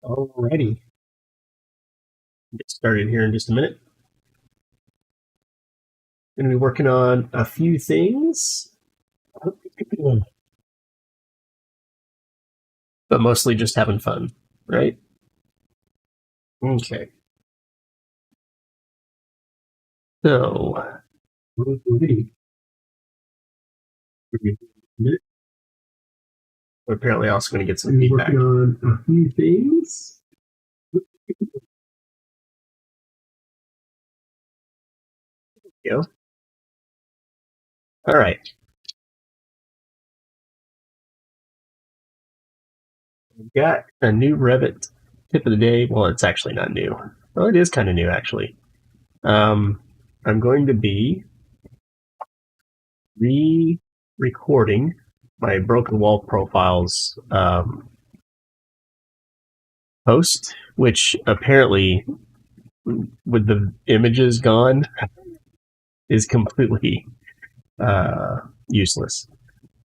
Alrighty. Get started here in just a minute. Going to be working on a few things, but mostly just having fun, right? Okay. So, we're apparently also going to get some feedback. Working on a few things. Go. All right. We've got a new Revit tip of the day. Well, it's actually not new. Well, it is kind of new, actually. I'm going to be re-recording my broken wall profiles post, which apparently, with the images gone, is completely useless.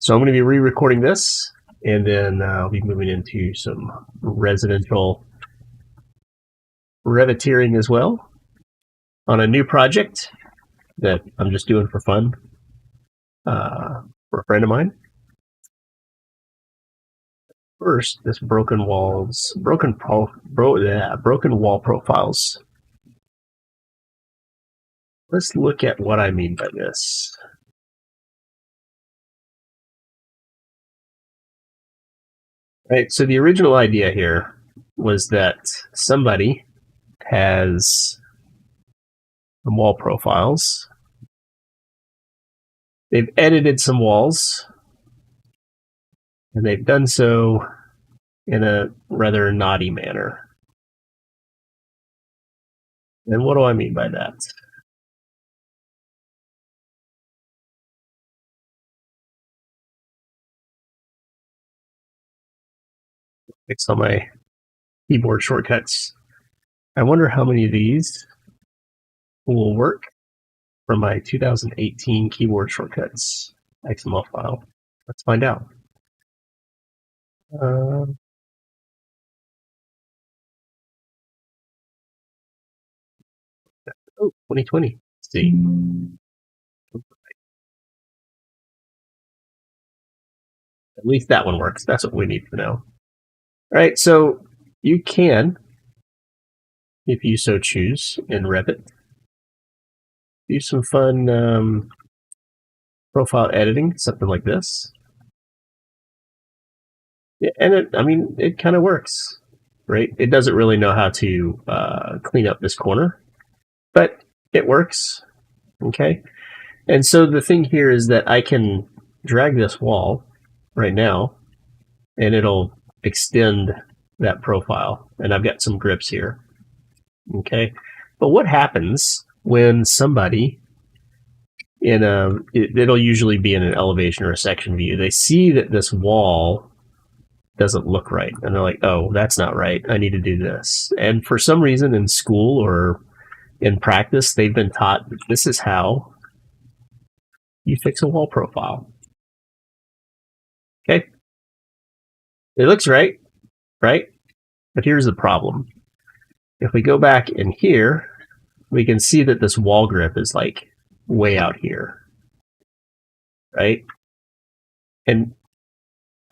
So I'm going to be re-recording this, and then I'll be moving into some residential Reviteering as well on a new project that I'm just doing for fun for a friend of mine. First, this broken wall profiles. Let's look at what I mean by this. Right, so the original idea here was that somebody has some wall profiles. They've edited some walls, and they've done so in a rather naughty manner. And what do I mean by that? Fix all my keyboard shortcuts. I wonder how many of these will work for my 2018 keyboard shortcuts XML file. Let's find out. Oh, 2020. Let's see. At least that one works. That's what we need to know. All right, so you can, if you so choose, in Revit, do some fun profile editing, something like this. Yeah, and it kind of works, right? It doesn't really know how to clean up this corner, but it works, okay? And so the thing here is that I can drag this wall right now, and it'll extend that profile, and I've got some grips here, okay? But what happens when somebody it'll usually be in an elevation or a section view, they see that this wall doesn't look right, and they're like, oh, that's not right, I need to do this. And for some reason in school or in practice, they've been taught that this is how you fix a wall profile. Okay, it looks right? But here's the problem. If we go back in here, we can see that this wall grip is like way out here, right? And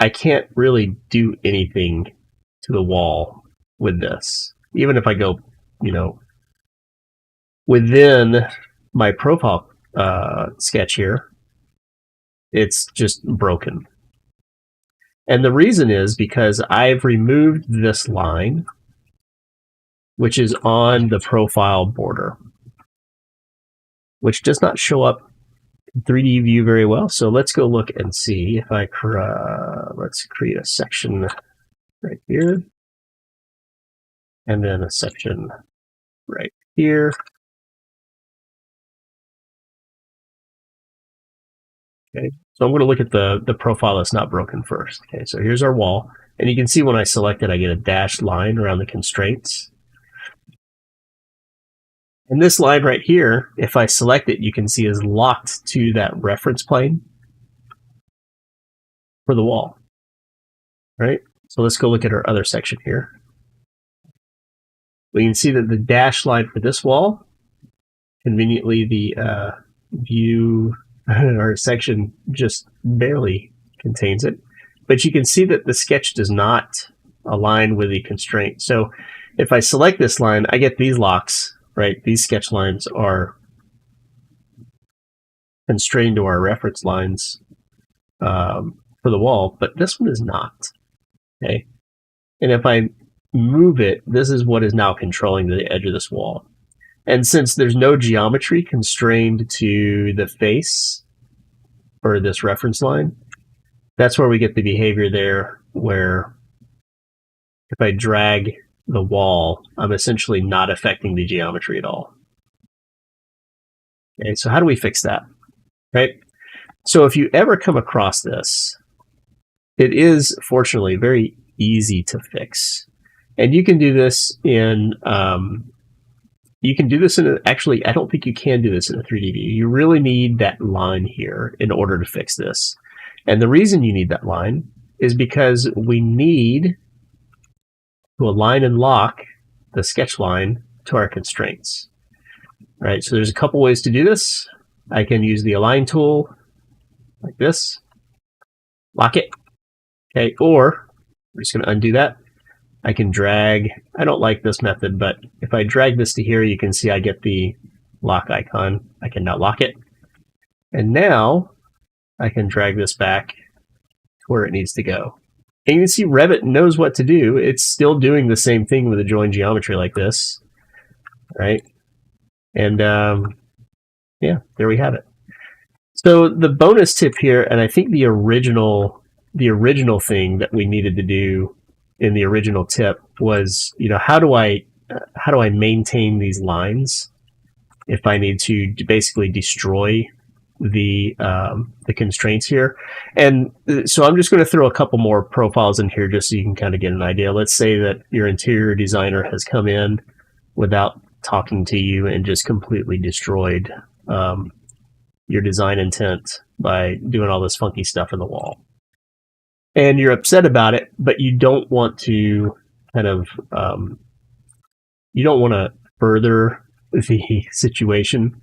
I can't really do anything to the wall with this. Even if I go, within my profile sketch here, it's just broken. And the reason is because I've removed this line, which is on the profile border, which does not show up in 3D view very well. So let's go look and see if I let's create a section right here, and then a section right here. Okay, so I'm going to look at the profile that's not broken first. Okay, so here's our wall, and you can see when I select it, I get a dashed line around the constraints. And this line right here, if I select it, you can see is locked to that reference plane for the wall, right? So let's go look at our other section here. we can see that the dash line for this wall, conveniently the view or section just barely contains it. But you can see that the sketch does not align with the constraint. So if I select this line, I get these locks, right? These sketch lines are constrained to our reference lines for the wall, but this one is not. Okay. And if I move it, this is what is now controlling the edge of this wall. And since there's no geometry constrained to the face for this reference line, that's where we get the behavior there where if I drag the wall, I'm essentially not affecting the geometry at all. Okay, so how do we fix that? Right? So if you ever come across this, it is fortunately very easy to fix. And you can do this in actually, I don't think you can do this in a 3D view. You really need that line here in order to fix this. And the reason you need that line is because we need to align and lock the sketch line to our constraints. Right, so there's a couple ways to do this. I can use the align tool like this, lock it, okay, or we're just going to undo that. I can drag, I don't like this method, but if I drag this to here, you can see I get the lock icon. I can now lock it. And now I can drag this back to where it needs to go. And you can see Revit knows what to do. It's still doing the same thing with a join geometry like this, right? And yeah, there we have it. So the bonus tip here, and I think the original thing that we needed to do in the original tip was, how do I maintain these lines if I need to basically destroy the constraints here? And so I'm just going to throw a couple more profiles in here just so you can kind of get an idea. Let's say that your interior designer has come in without talking to you and just completely destroyed your design intent by doing all this funky stuff in the wall. And you're upset about it, but you don't want to kind of, you don't want to further the situation,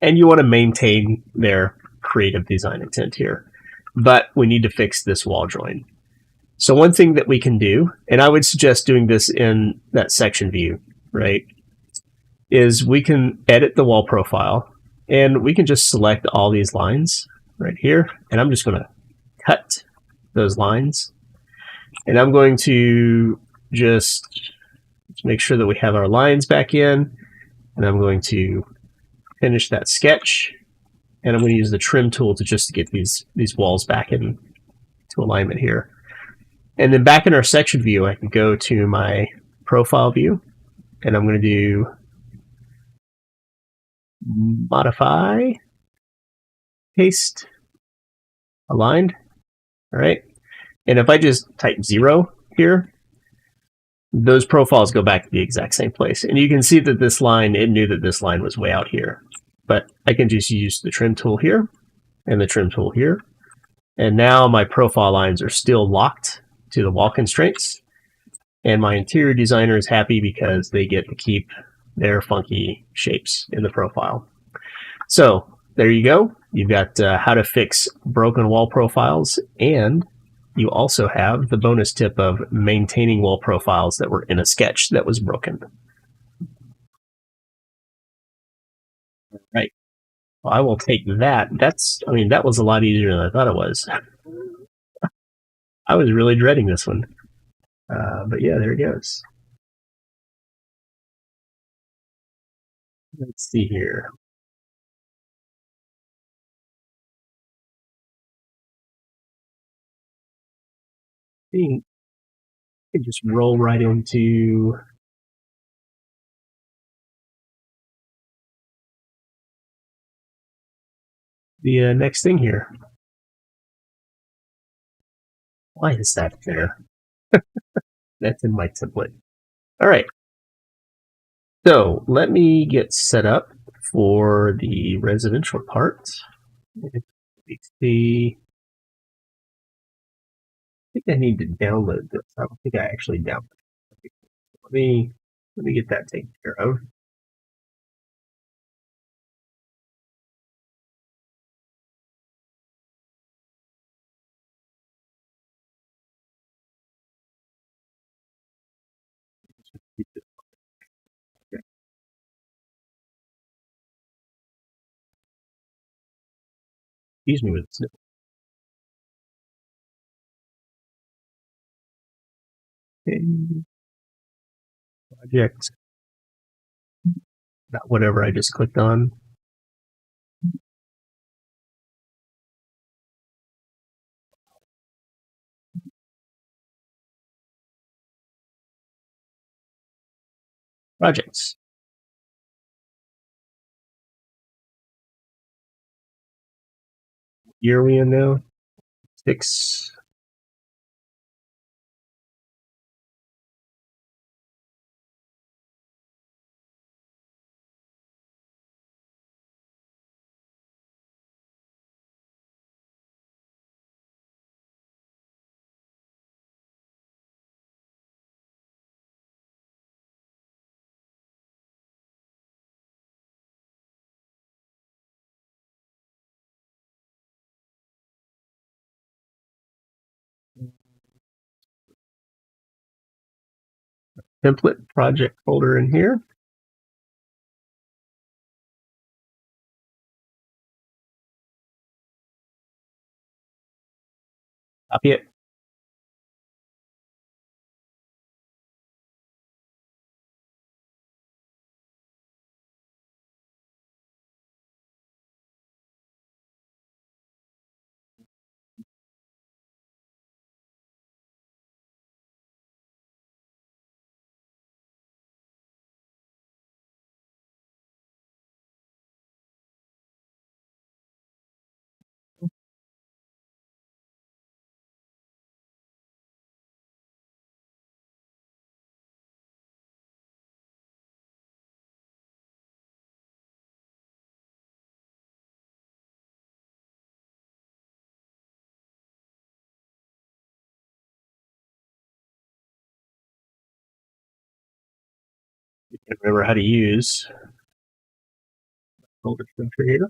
and you want to maintain their creative design intent here. But we need to fix this wall join. So one thing that we can do, and I would suggest doing this in that section view, right, is we can edit the wall profile, and we can just select all these lines right here, and I'm just going to cut those lines, and I'm going to just make sure that we have our lines back in, and I'm going to finish that sketch, and I'm going to use the trim tool to just get these walls back in to alignment here. And then back in our section view, I can go to my profile view, and I'm going to do modify, paste, aligned. All right. And if I just type 0 here, those profiles go back to the exact same place. And you can see that this line, it knew that this line was way out here. But I can just use the trim tool here and the trim tool here. And now my profile lines are still locked to the wall constraints. And my interior designer is happy because they get to keep their funky shapes in the profile. So there you go. You've got how to fix broken wall profiles, and you also have the bonus tip of maintaining wall profiles that were in a sketch that was broken. Right. Well, I will take that. That was a lot easier than I thought it was. I was really dreading this one. But yeah, there it goes. Let's see here. I think I can just roll right into the next thing here. Why is that there? That's in my template. All right. So let me get set up for the residential part. Let's see. I think I need to download this. I don't think I actually downloaded it. Let me Let me get that taken care of. Excuse me with the snip. Okay. Project. Not whatever I just clicked on. Projects. Year are we in now? 6. Template project folder in here. Copy it. You can remember how to use folder structure here.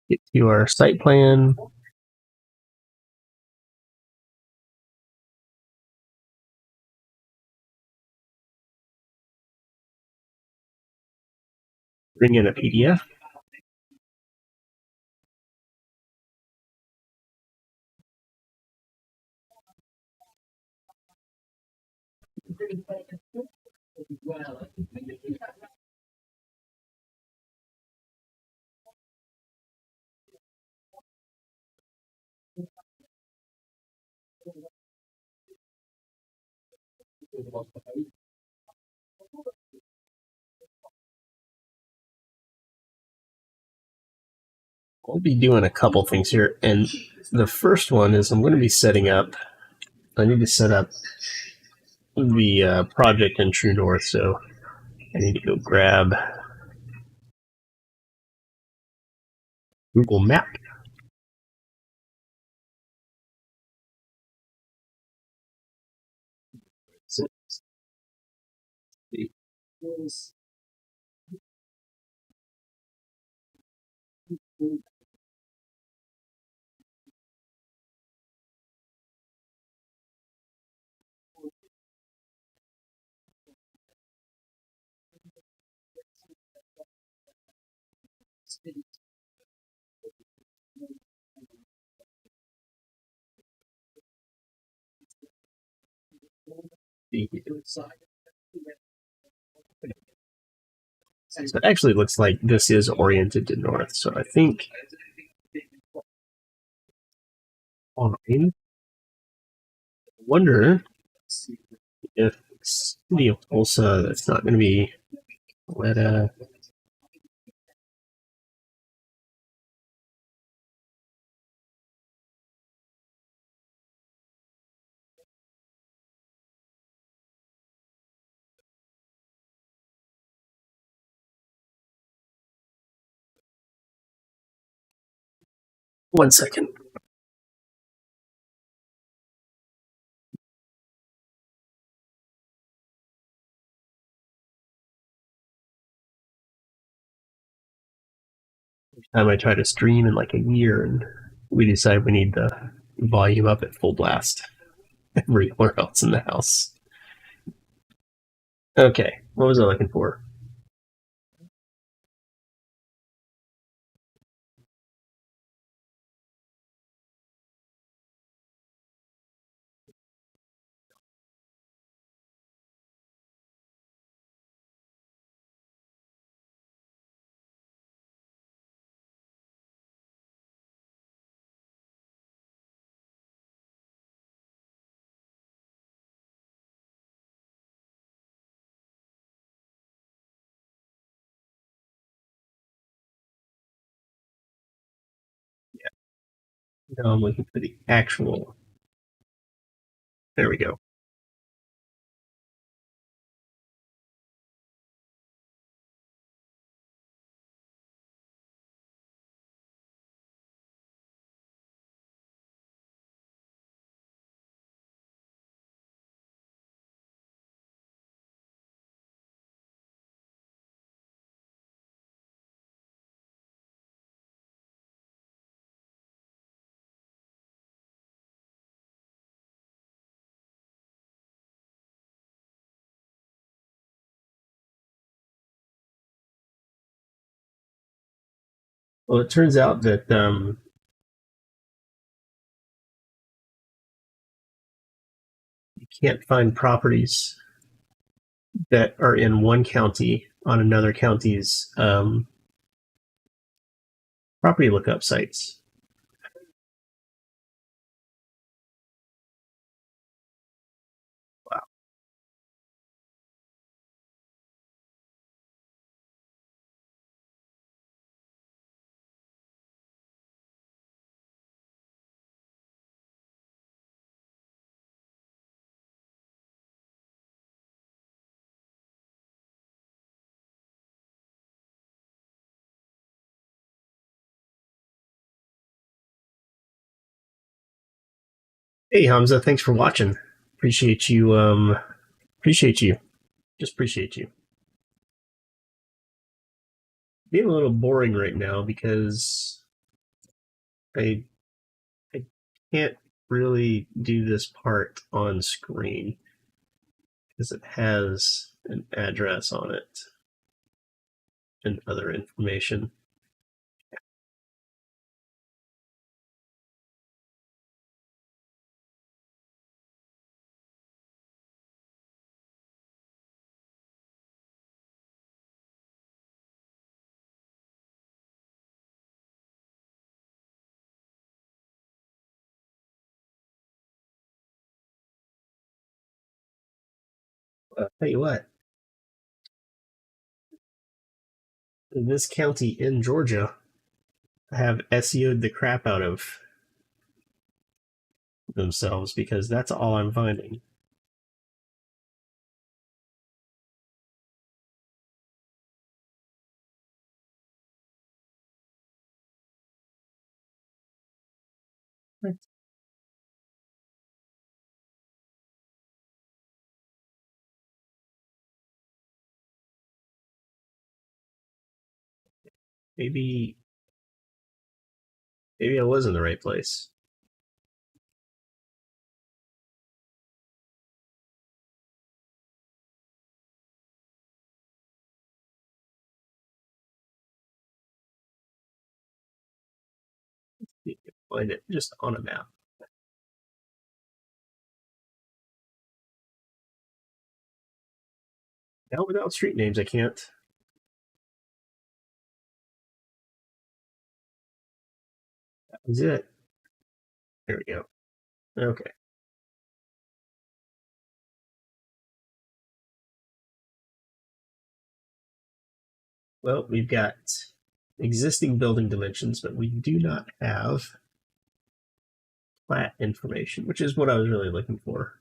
Get to our site plan. Bring in a PDF. I'll be doing a couple things here, and the first one is I'm going to be setting up. I need to set up the project in True North, so I need to go grab Google Map. So, So it actually looks like this is oriented to north. So I think fine. I wonder if City of Tulsa, that's not going to be Atlanta. One second. Time I try to stream in like a year, and we decide we need the volume up at full blast everywhere else in the house. Okay, what was I looking for? No, I'm looking for the actual. There we go. Well, it turns out that you can't find properties that are in one county on another county's property lookup sites. Wow. Hey Hamza, thanks for watching. Appreciate you. Appreciate you. Just appreciate you. Being a little boring right now because I I can't really do this part on screen because it has an address on it and other information. Tell you what, in this county in Georgia, I have SEO'd the crap out of themselves because that's all I'm finding. Maybe maybe I was in the right place. You can find it just on a map. Now without street names, I can't. That was it. There we go. Okay. Well, we've got existing building dimensions, but we do not have plat information, which is what I was really looking for.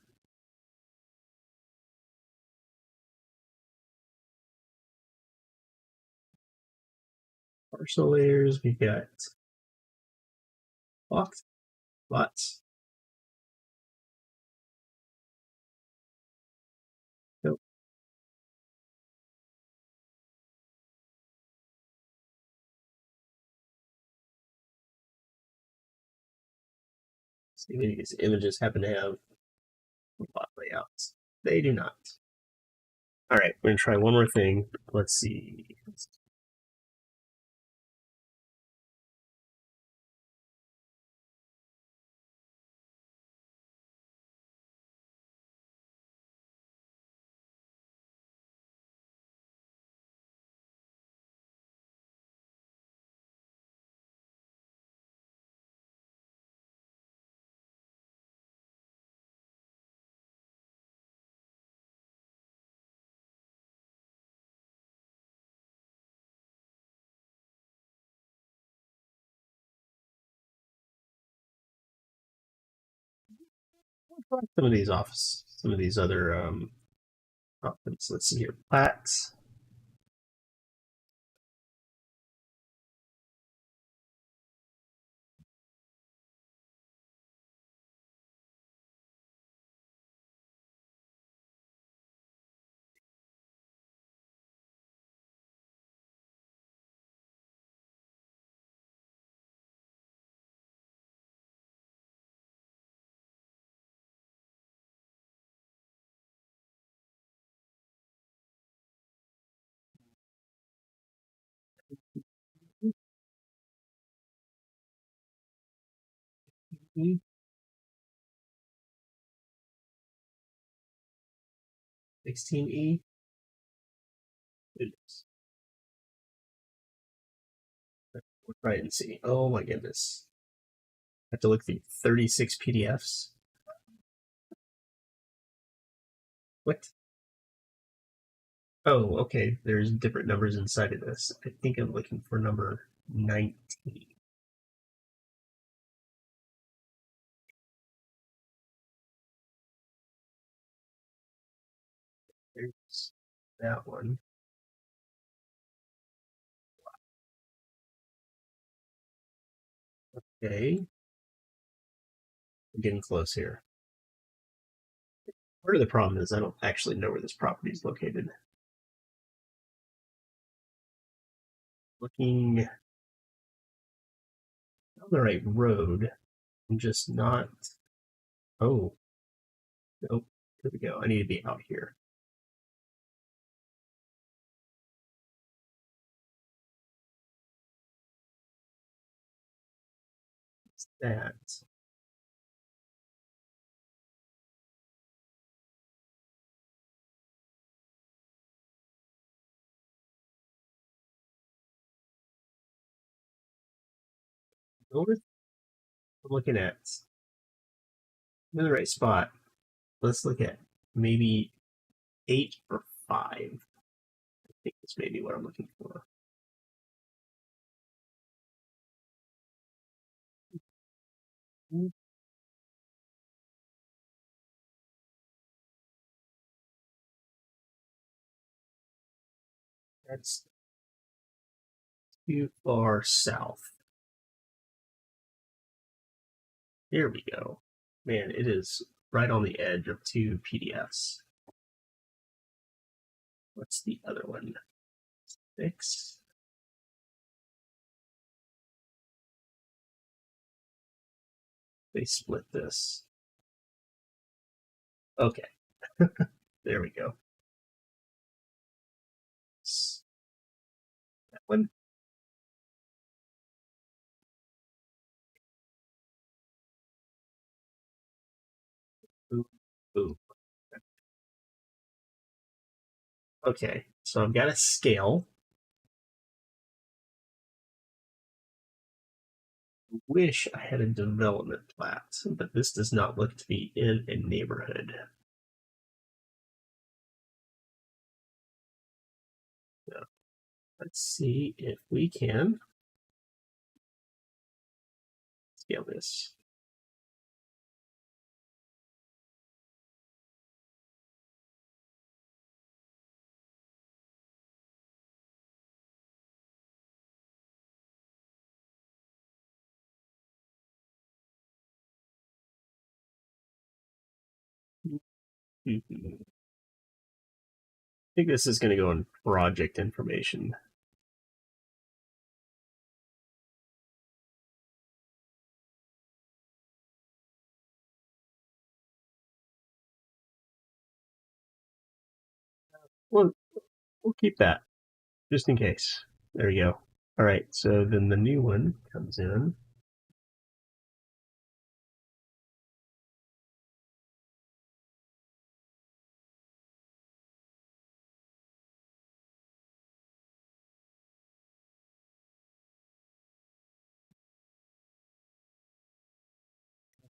Parcel layers, we've got lots. Nope. See, maybe these images happen to have lot layouts. They do not. All right, we're gonna try one more thing. Let's see. Some of these off, some of these other options. Let's see here. Plats. E, 16E. Goodness. We'll try and see. Oh my goodness. I have to look through 36 PDFs. What? Oh, okay. There's different numbers inside of this. I think I'm looking for number 19. There's that one. Okay. We're getting close here. Part of the problem is I don't actually know where this property is located. Looking on the right road. I'm just not. Oh, nope. Here we go. I need to be out here. What's that? North? I'm looking at. I'm in the right spot. Let's look at maybe 8 or 5. I think that's maybe what I'm looking for. That's too far south. Here we go. Man, it is right on the edge of two PDFs. What's the other one? 6. They split this. Okay, there we go. That one. Boom, boom. Okay, so I've got a scale. Wish I had a development plat, but this does not look to be in a neighborhood. So let's see if we can scale this. I think this is going to go in project information. Well, we'll keep that just in case. There we go. All right, so then the new one comes in.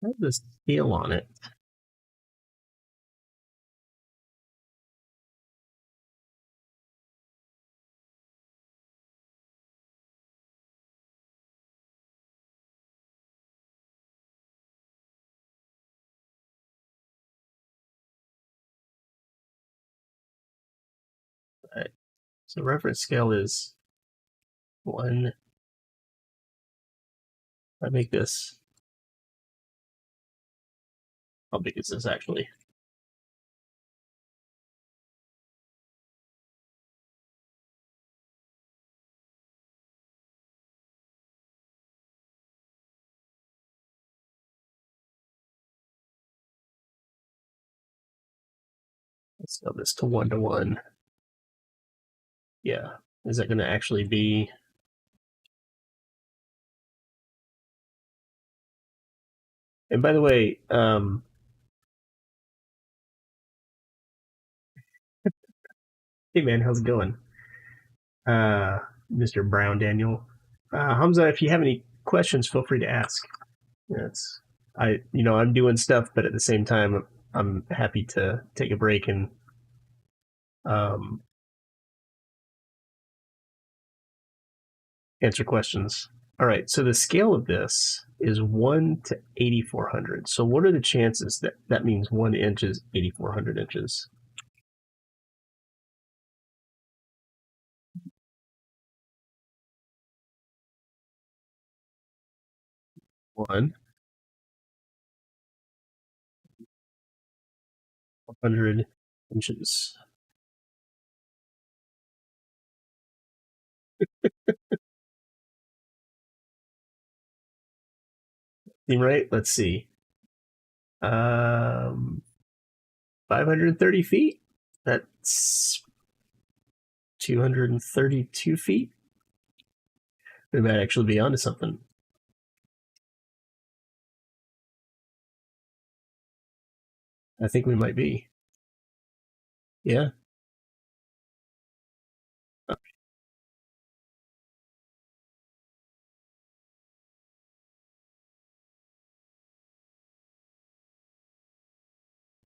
I have the scale on it. All right, so reference scale is 1. I make this. How big is this actually? Let's scale this to 1 to 1. Yeah. Is that going to actually be? And by the way, hey man, how's it going? Mr. Brown Daniel. Hamza, if you have any questions, feel free to ask. It's I'm doing stuff, but at the same time, I'm happy to take a break and um, answer questions. All right, so the scale of this is 1 to 8,400. So what are the chances that that means 1 inch is 8,400 inches? 100 inches. Seem right? Let's see. 530 feet. That's 232 feet. We might actually be onto something. I think we might be. Yeah.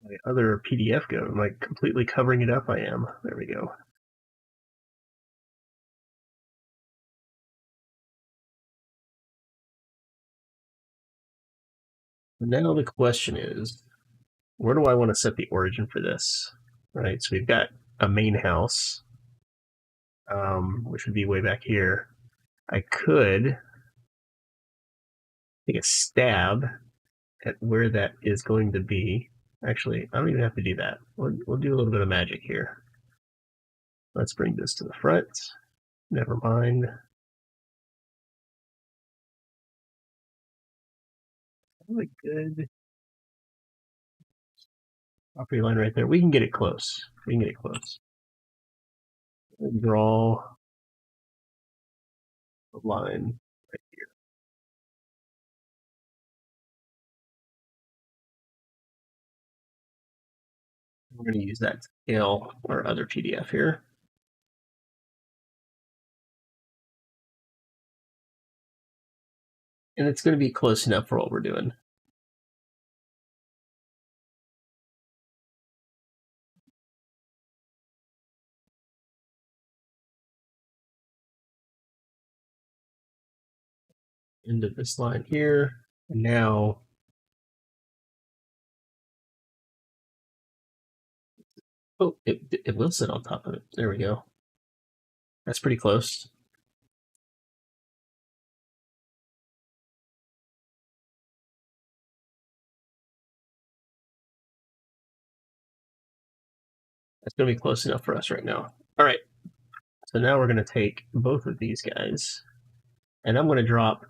My other PDF go. Am I completely covering it up? I am. There we go. Now the question is, where do I want to set the origin for this? Right. So we've got a main house, which would be way back here. I could take a stab at where that is going to be. Actually, I don't even have to do that. We'll do a little bit of magic here. Let's bring this to the front. Never mind. Really good property line right there. We can get it close. We can get it close. And draw a line right here. We're going to use that to scale our other PDF here. And it's going to be close enough for what we're doing. Into this line here. And now oh, it will sit on top of it. There we go. That's pretty close. That's going to be close enough for us right now. All right. So now we're going to take both of these guys, and I'm going to drop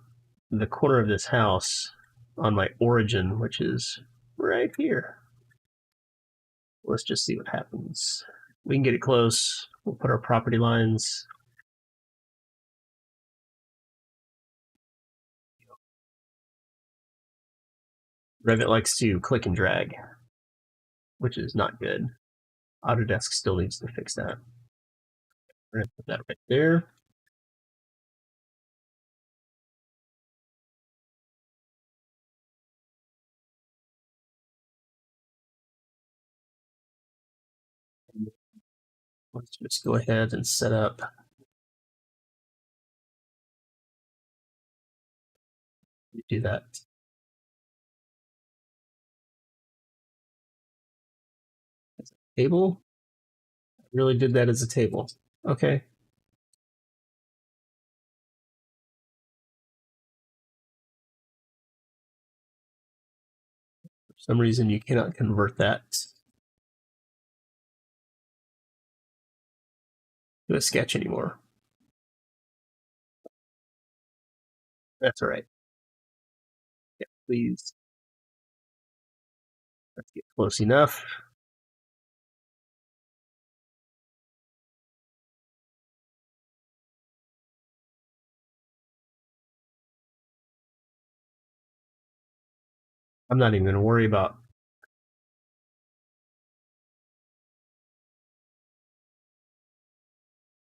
the corner of this house on my origin, which is right here. Let's just see what happens. We can get it close. We'll put our property lines. Revit likes to click and drag, which is not good. Autodesk still needs to fix that. We're going to put that right there. Let's just go ahead and set up do that. As a table? I really did that as a table. Okay. For some reason, you cannot convert that to a sketch anymore. That's all right. Yeah, please. Let's get close enough. I'm not even going to worry about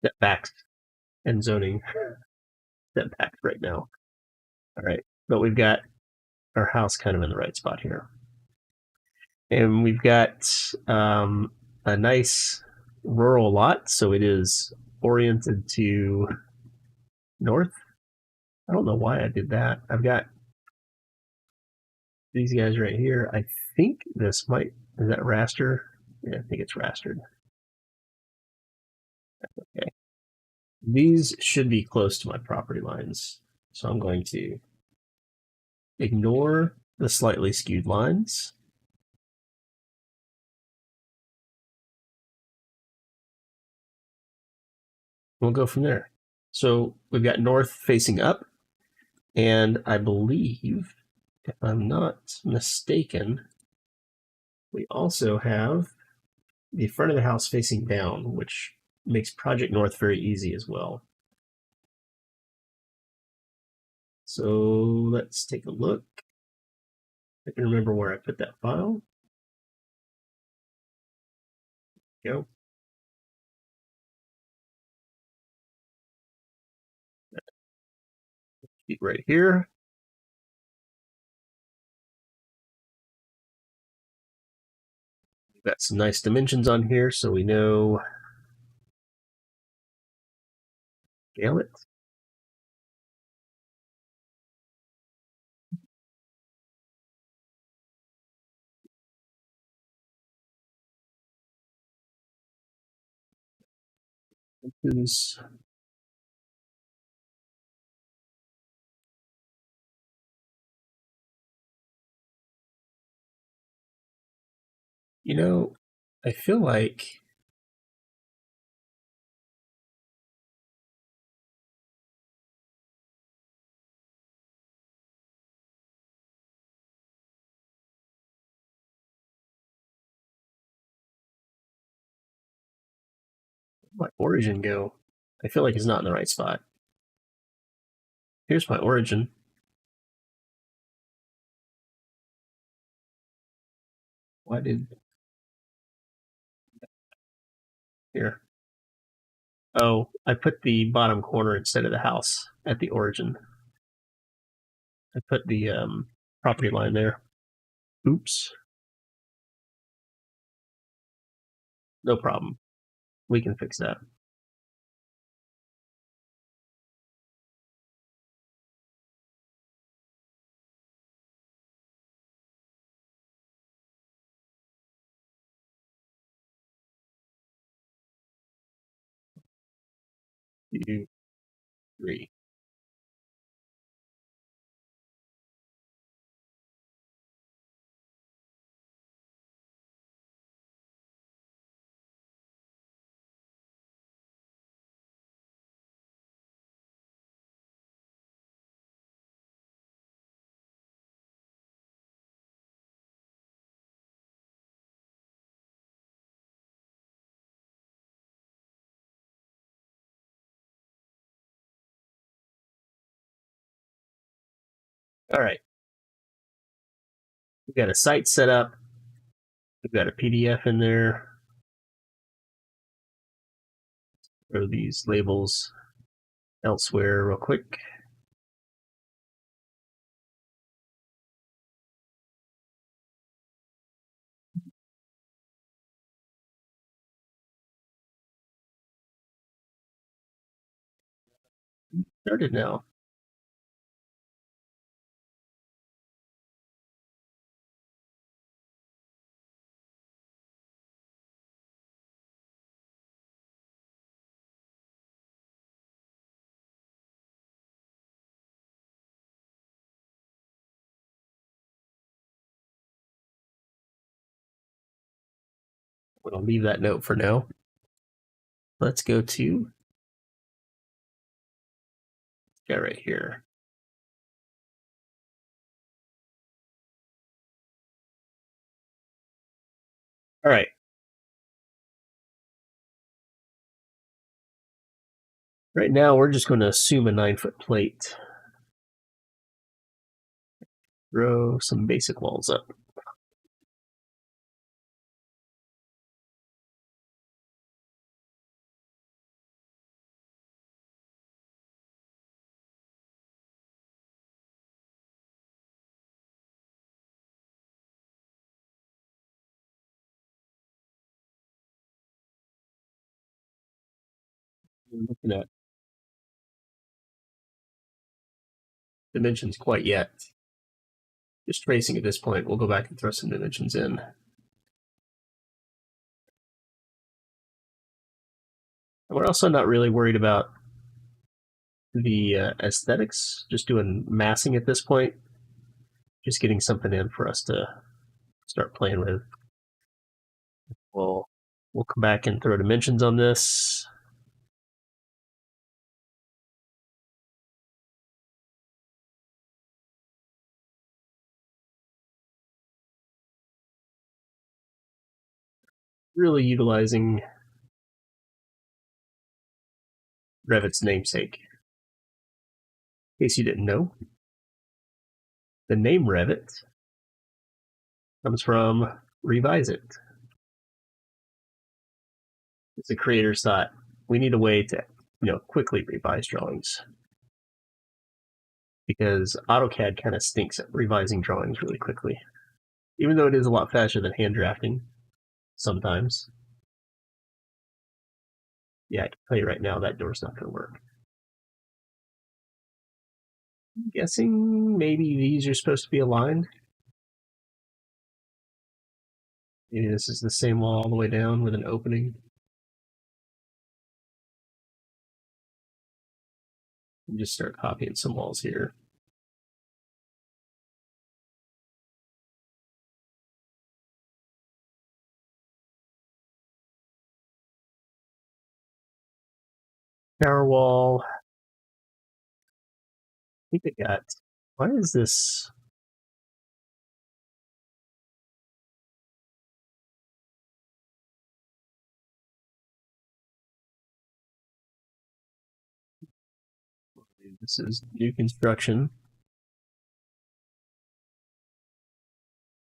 setbacks and zoning setbacks right now. All right. But we've got our house kind of in the right spot here. And we've got a nice rural lot, so it is oriented to north. I don't know why I did that. I've got these guys right here. I think this might, is that raster? Yeah, I think it's rastered. Okay. These should be close to my property lines. So I'm going to ignore the slightly skewed lines. We'll go from there. So we've got north facing up, and I believe, if I'm not mistaken, we also have the front of the house facing down, which makes Project North very easy as well. So let's take a look. I can remember where I put that file. Go. Keep right here. We've got some nice dimensions on here, so we know scale it. Is you know, I feel like my origin go. I feel like it's not in the right spot. Here's my origin. Why did Here. Oh, I put the bottom corner instead of the house at the origin. I put the property line there. Oops. No problem. We can fix that. Two, three. All right. We've got a site set up. We've got a PDF in there. Throw these labels elsewhere real quick. Started now. We'll leave that note for now. Let's go to right here. All right. Right now, we're just going to assume a 9-foot plate. Throw some basic walls up. We're looking at dimensions quite yet. Just tracing at this point. We'll go back and throw some dimensions in. And we're also not really worried about the aesthetics. Just doing massing at this point. Just getting something in for us to start playing with. We'll come back and throw dimensions on this. Really utilizing Revit's namesake. In case you didn't know, the name Revit comes from Revise It. It's the creators thought we need a way to, quickly revise drawings because AutoCAD kind of stinks at revising drawings really quickly, even though it is a lot faster than hand drafting sometimes. Yeah, I can tell you right now that door's not going to work. I'm guessing maybe these are supposed to be aligned. Maybe this is the same wall all the way down with an opening. And just start copying some walls here. Power wall. I think I got. Why is this? This is new construction.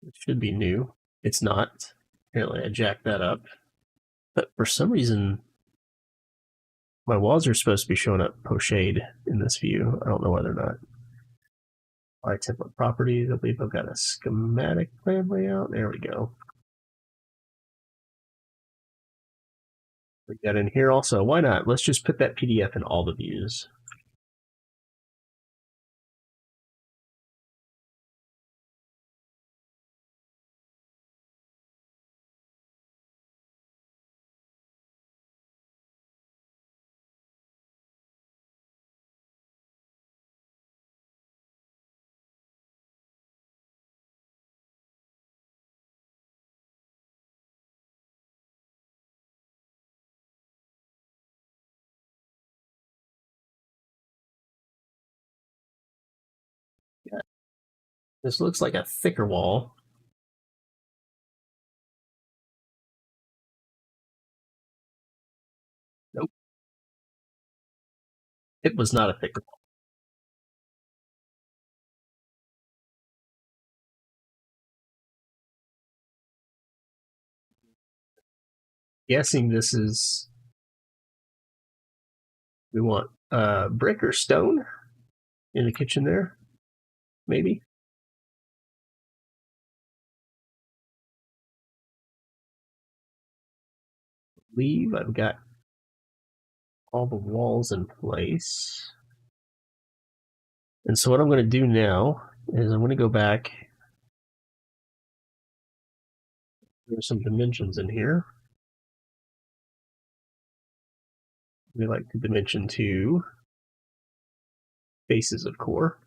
It should be new. It's not. Apparently, I jacked that up. But for some reason, my walls are supposed to be showing up pochade in this view. I don't know whether or not. Apply template properties. I believe I've got a schematic plan layout. There we go. We got in here also. Why not? Let's just put that PDF in all the views. Yeah. This looks like a thicker wall. Nope. It was not a thicker wall. Guessing this is, we want brick or stone in the kitchen there, maybe. Leave. I've got all the walls in place. And so what I'm going to do now is I'm going to go back. There's some dimensions in here. We like to dimension to faces of core.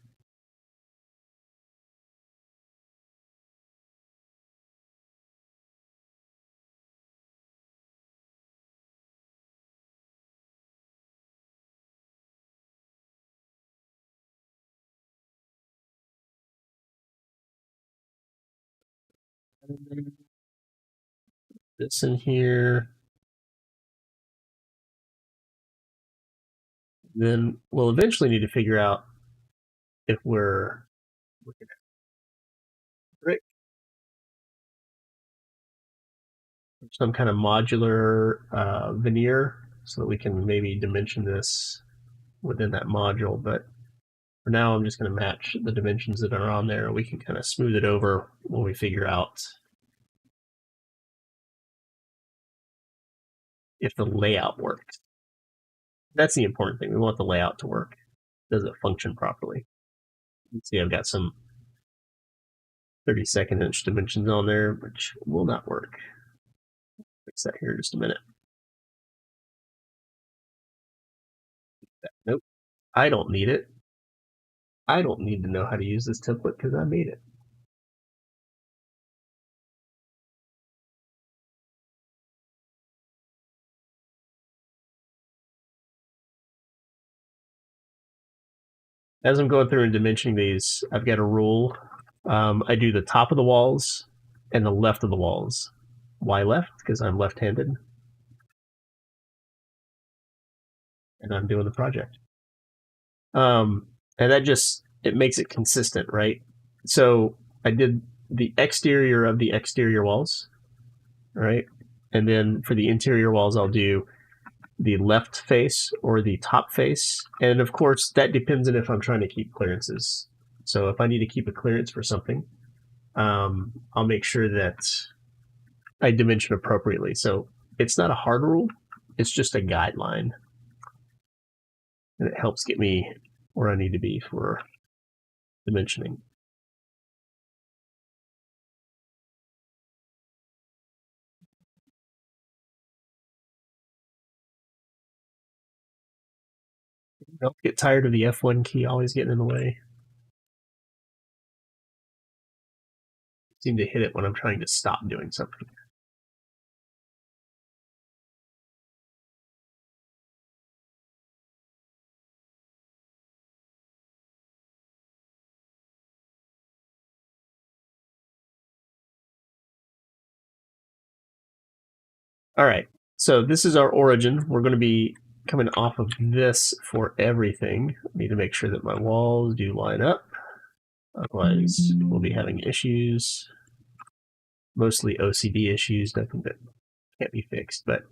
This in here. Then we'll eventually need to figure out if we're looking at brick, some kind of modular veneer, so that we can maybe dimension this within that module. But for now, I'm just going to match the dimensions that are on there. We can kind of smooth it over when we figure out if the layout works. That's the important thing. We want the layout to work. Does it function properly? You can see I've got some 32nd inch dimensions on there, which will not work. Fix that here in just a minute. Nope. I don't need it. I don't need to know how to use this template because I made it. As I'm going through and dimensioning these, I've got a rule. I do the top of the walls and the left of the walls. Why left? Because I'm left-handed. And I'm doing the project. And that just, it makes it consistent, right? So I did the exterior of the exterior walls, right? And then for the interior walls, I'll do the left face or the top face. And of course, that depends on if I'm trying to keep clearances. So if I need to keep a clearance for something, I'll make sure that I dimension appropriately. So it's not a hard rule, it's just a guideline. And it helps get me where I need to be for dimensioning. Don't get tired of the F1 key always getting in the way. I seem to hit it when I'm trying to stop doing something. All right, so this is our origin. We're going to be coming off of this for everything. I need to make sure that my walls do line up. Otherwise, we'll be having issues. Mostly OCD issues, nothing but can't be fixed. But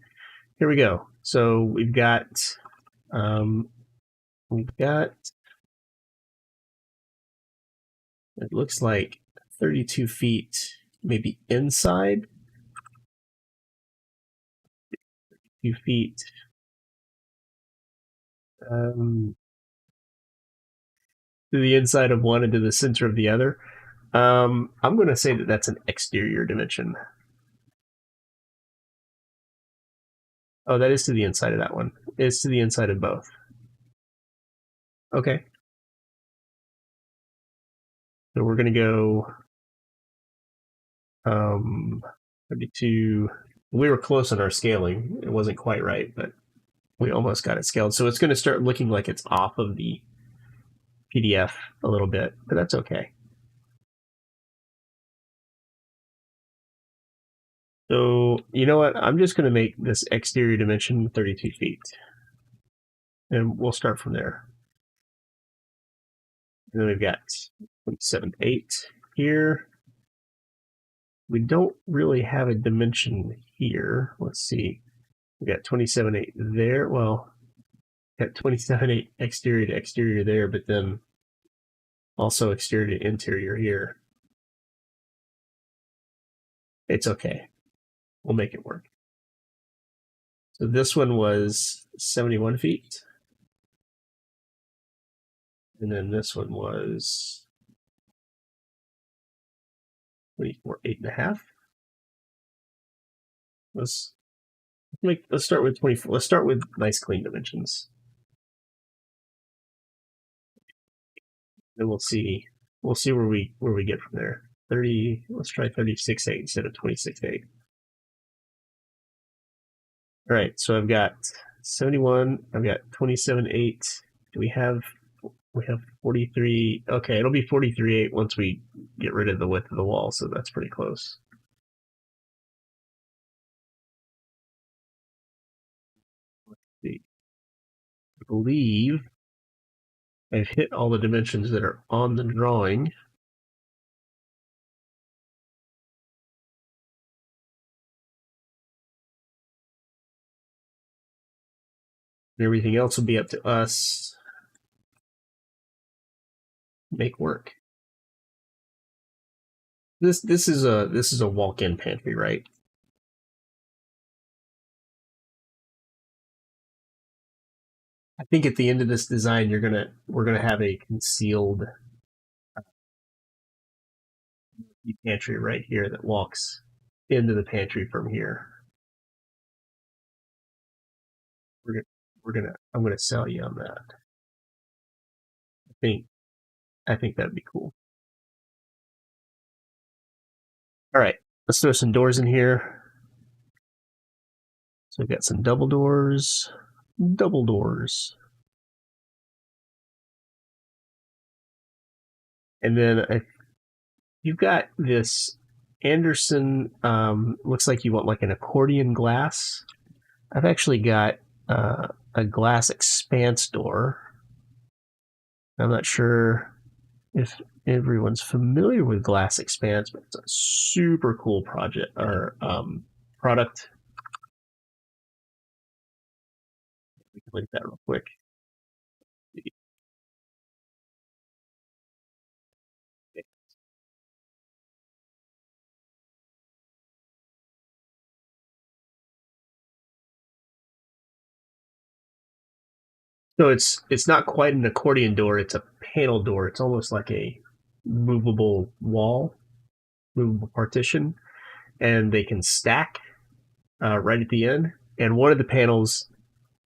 here we go. So we've got it looks like 32 feet, maybe inside. 2 feet. To the inside of one and to the center of the other. I'm going to say that that's an exterior dimension. Oh, that is to the inside of that one. It's to the inside of both. Okay. So we're going to go 32. We were close on our scaling. It wasn't quite right, but we almost got it scaled. So it's going to start looking like it's off of the PDF a little bit, but that's okay. So you know what? I'm just going to make this exterior dimension 32 feet. And we'll start from there. And then we've got 27.8 here. We don't really have a dimension here. Let's see. We got 27.8 there. Well, got 27.8 exterior to exterior there, but then also exterior to interior here. It's okay. We'll make it work. So this one was 71 feet. And then this one was 24, 8.5. Let's start with 24. Let's start with nice clean dimensions. And we'll see where we get from there. 30, let's try 36.8 instead of 26.8. All right, so I've got 71, I've got 27.8. Do we have 43? Okay, it'll be 43.8 once we get rid of the width of the wall, so that's pretty close. Let's see. I believe I've hit all the dimensions that are on the drawing. And everything else will be up to us. Make work. This is a walk-in pantry, right? I think at the end of this design, we're gonna have a concealed pantry right here that walks into the pantry from here. I'm gonna sell you on that. I think that'd be cool. All right, let's throw some doors in here. So we've got some double doors. And then you've got this Anderson, looks like you want like an accordion glass. I've actually got a glass expanse door. I'm not sure if everyone's familiar with glass expanse, but it's a super cool project or product. We can link that real quick. So it's not quite an accordion door, it's a panel door. It's almost like a movable wall, movable partition, and they can stack right at the end. And one of the panels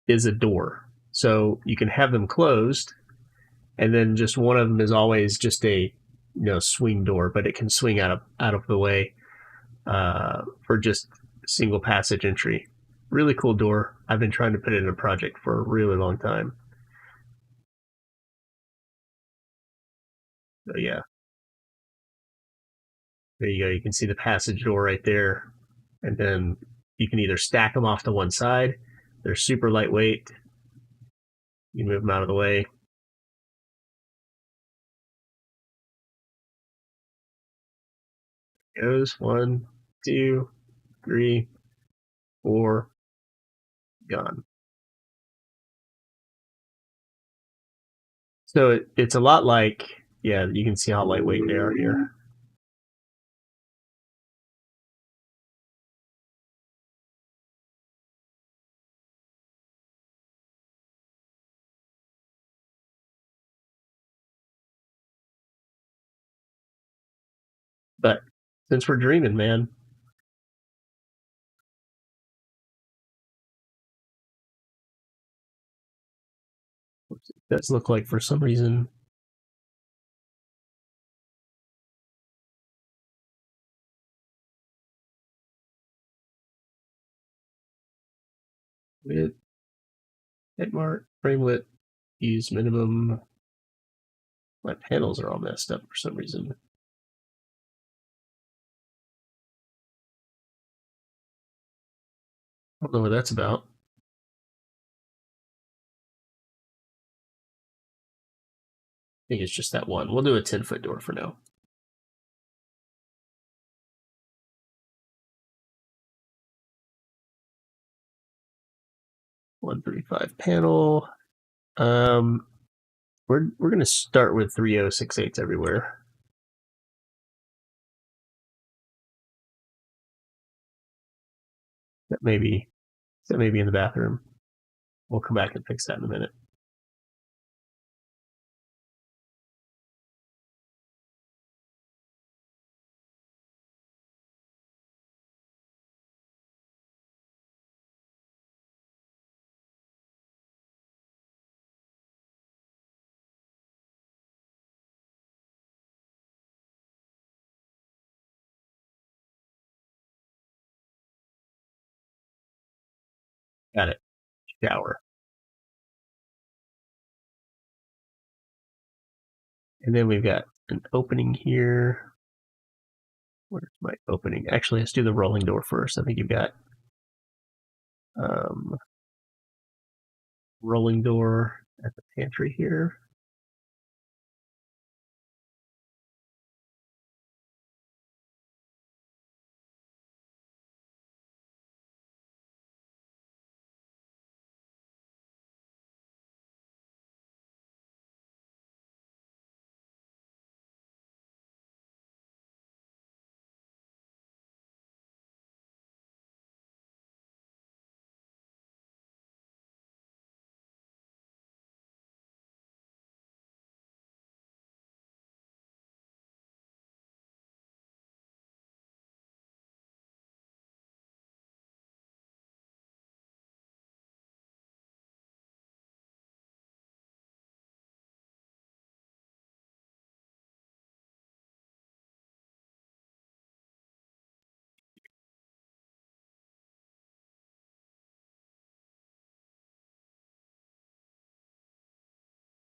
is a door. So you can have them closed, and then just one of them is always just a swing door, but it can swing out of the way for just single passage entry. Really cool door. I've been trying to put it in a project for a really long time. So yeah, there you go. You can see the passage door right there, and then you can either stack them off to one side. They're super lightweight. You move them out of the way. Goes 1, 2, 3. or gone. So it's a lot like, yeah, you can see how lightweight they are here. But since we're dreaming, man, it does look like for some reason with headmark, framelit, use minimum. My panels are all messed up for some reason. I don't know what that's about. I think it's just that one. We'll do a 10-foot door for now. 135 panel. We're gonna start with 3068s everywhere. That may be in the bathroom. We'll come back and fix that in a minute. Got it. Shower. And then we've got an opening here. Where's my opening? Actually, let's do the rolling door first. I think you've got rolling door at the pantry here.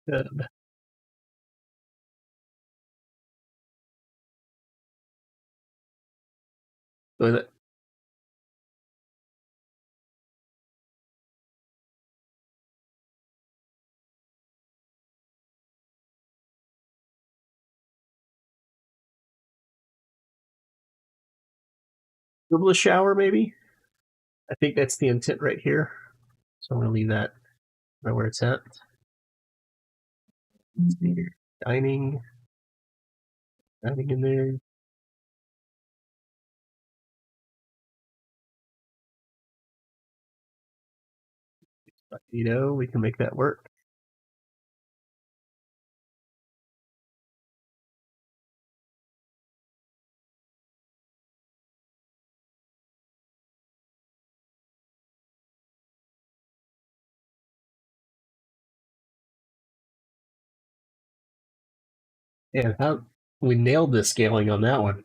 Good. With it. Little shower, maybe? I think that's the intent right here. So I'm going to leave that right where it's at. Dining. Dining in there. We can make that work. And how we nailed the scaling on that one.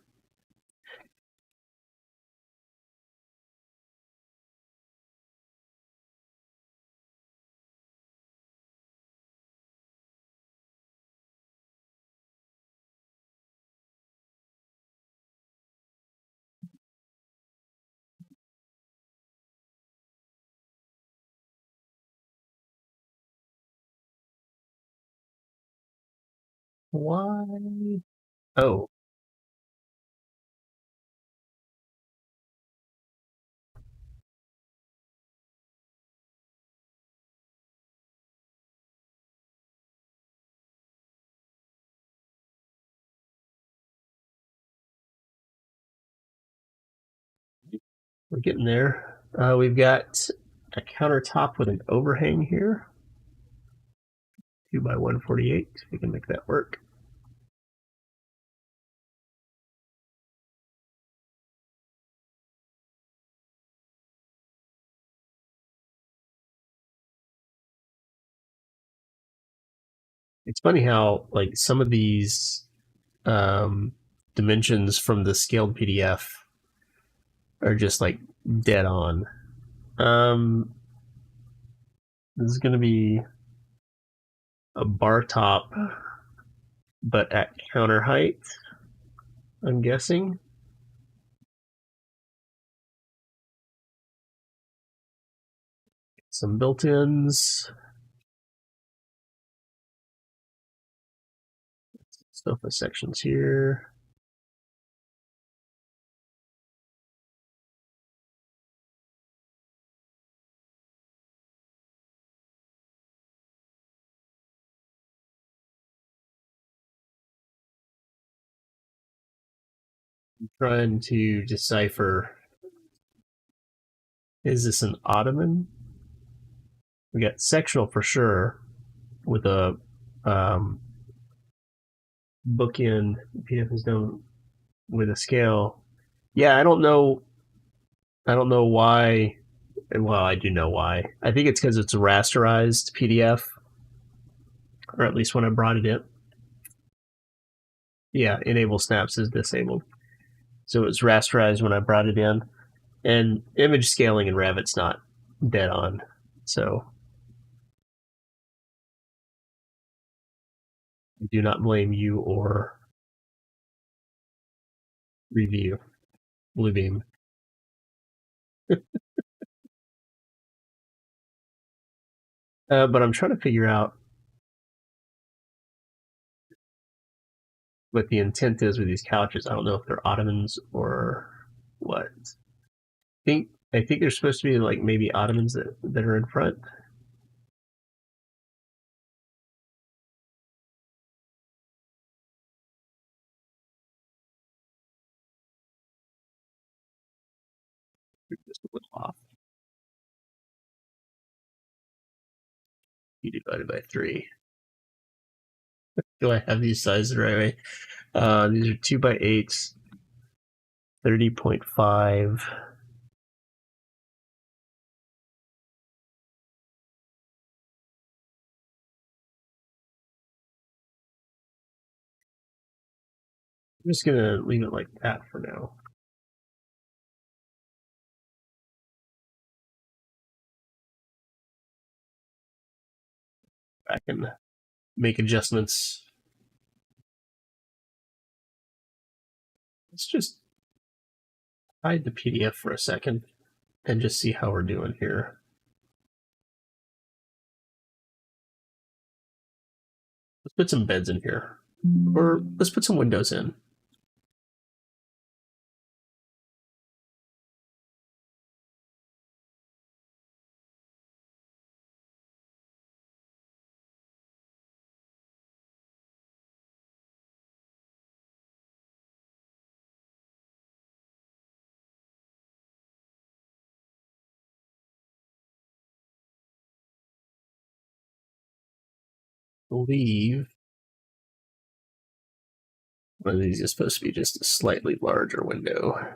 Why? Oh, We're getting there. We've got a countertop with an overhang here. 2 by 148. We can make that work. It's funny how like some of these dimensions from the scaled PDF are just like dead on. This is going to be a bar top, but at counter height, I'm guessing. Some built-ins. Sofa sections here. I'm trying to decipher, is this an ottoman? We got sectional for sure with a bookend. PDF is done with a scale. Yeah, I don't know. I don't know why. Well, I do know why. I think it's because it's a rasterized PDF, or at least when I brought it in. Yeah, enable snaps is disabled. So it's rasterized when I brought it in. And image scaling in Revit's not dead on. So I do not blame you or review Bluebeam. But I'm trying to figure out what the intent is with these couches. I don't know if they're ottomans or what. I think they're supposed to be like maybe ottomans that are in front. Just a little off. You divided by 3. Do I have these sizes the right way? These are 2 by 8s, 30.5. I'm just gonna leave it like that for now. I can make adjustments. Let's just hide the PDF for a second and just see how we're doing here. Let's put some beds in here. Or let's put some windows in. I believe one of these is supposed to be just a slightly larger window.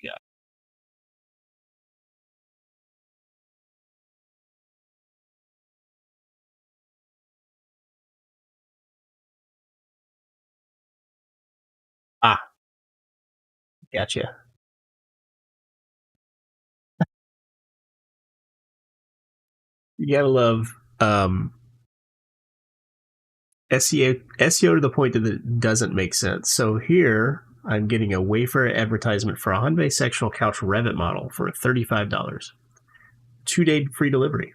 Yeah. Ah, gotcha. You gotta love SEO to the point that it doesn't make sense. So here I'm getting a Wayfair advertisement for a Hyundai sectional couch Revit model for $35. 2-day free delivery.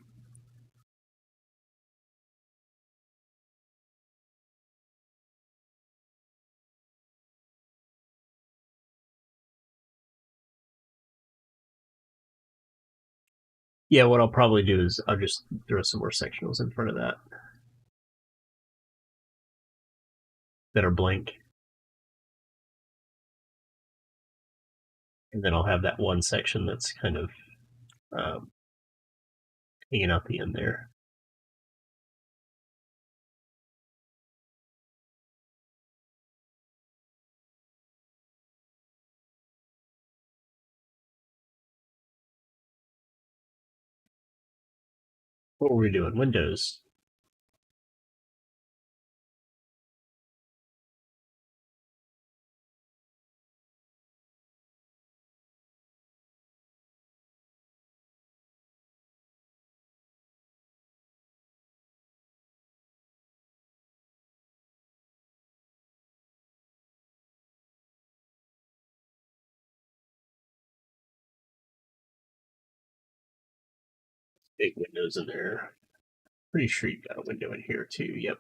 Yeah, what I'll probably do is I'll just throw some more sectionals in front of that are blank. And then I'll have that one section that's kind of hanging out the end there. What were we doing? Windows. Big windows in there. Pretty sure you've got a window in here too. Yep.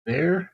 There.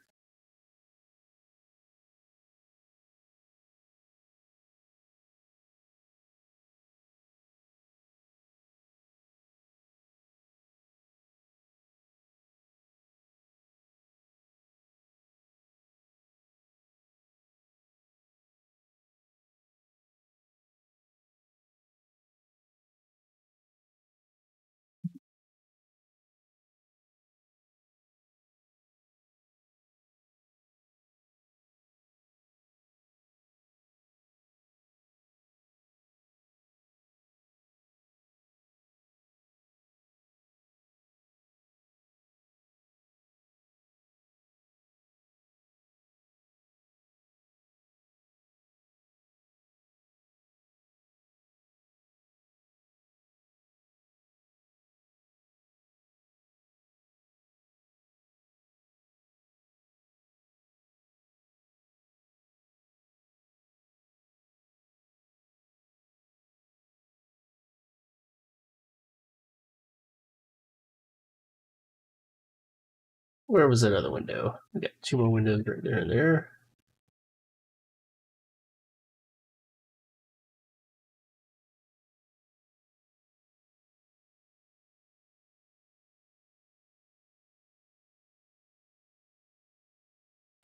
Where was that other window? We got two more windows right there and there.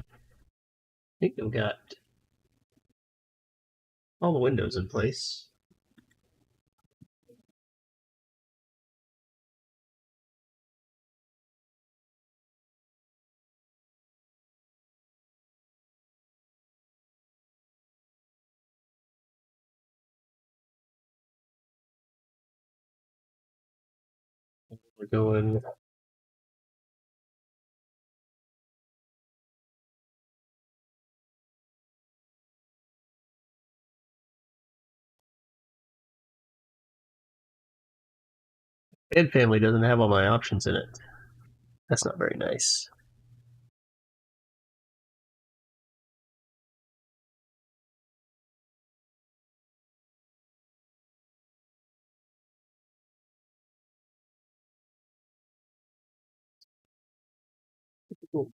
I think we've got all the windows in place. We're going. Ed family doesn't have all my options in it. That's not very nice. Cool.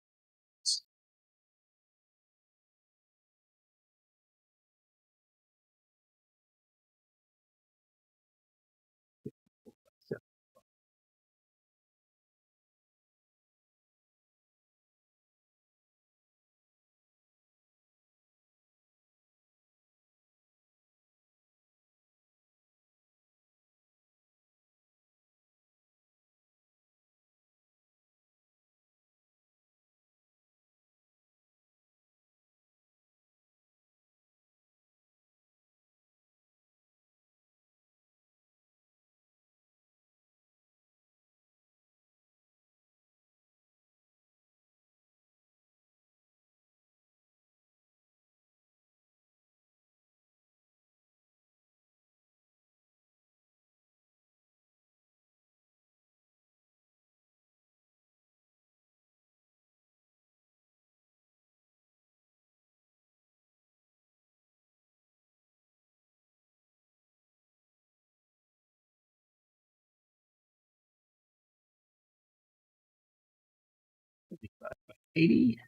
80.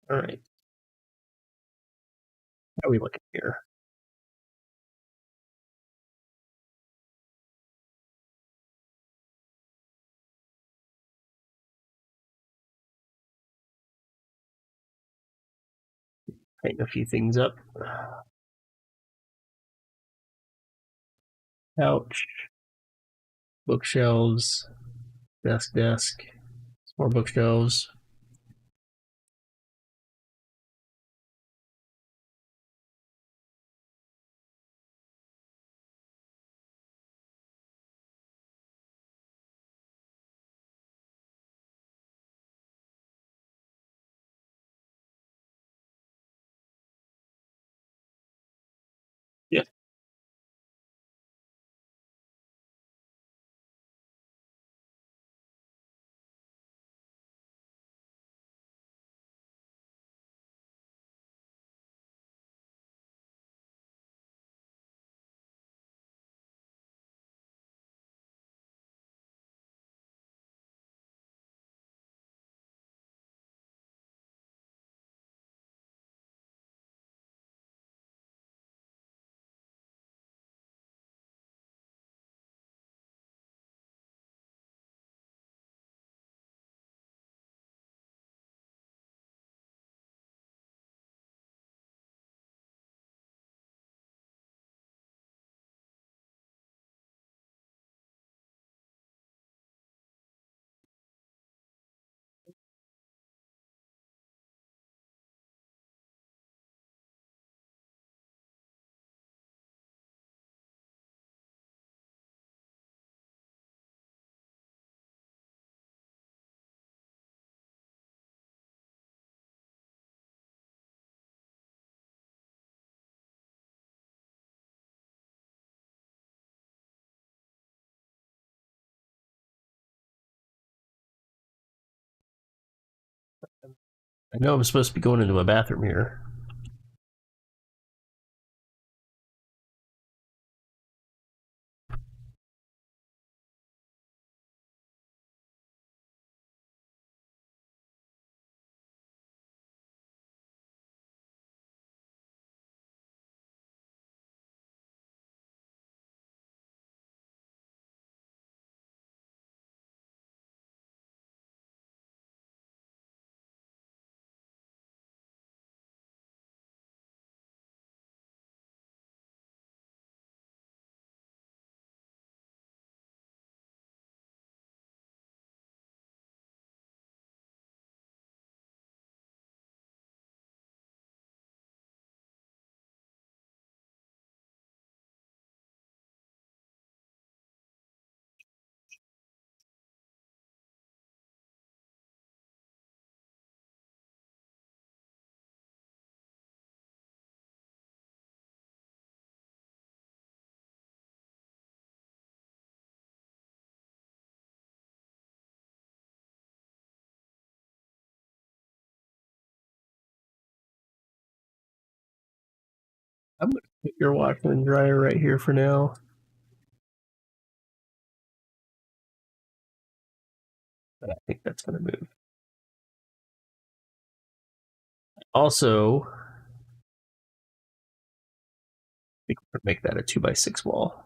All right. How are we looking here? Tighten a few things up. Couch, bookshelves, desk, more bookshelves. Yeah. I know I'm supposed to be going into my bathroom here. I'm going to put your washer and dryer right here for now. But I think that's going to move. Also, I think we're going to make that a 2x6 wall.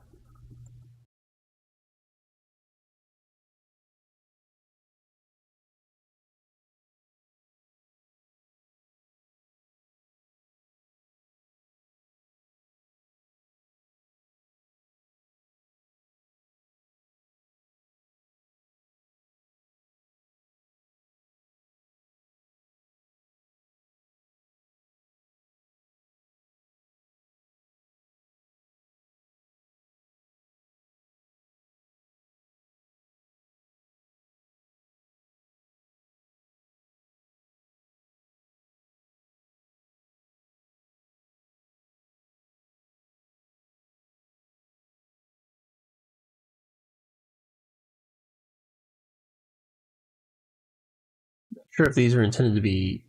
Sure if these are intended to be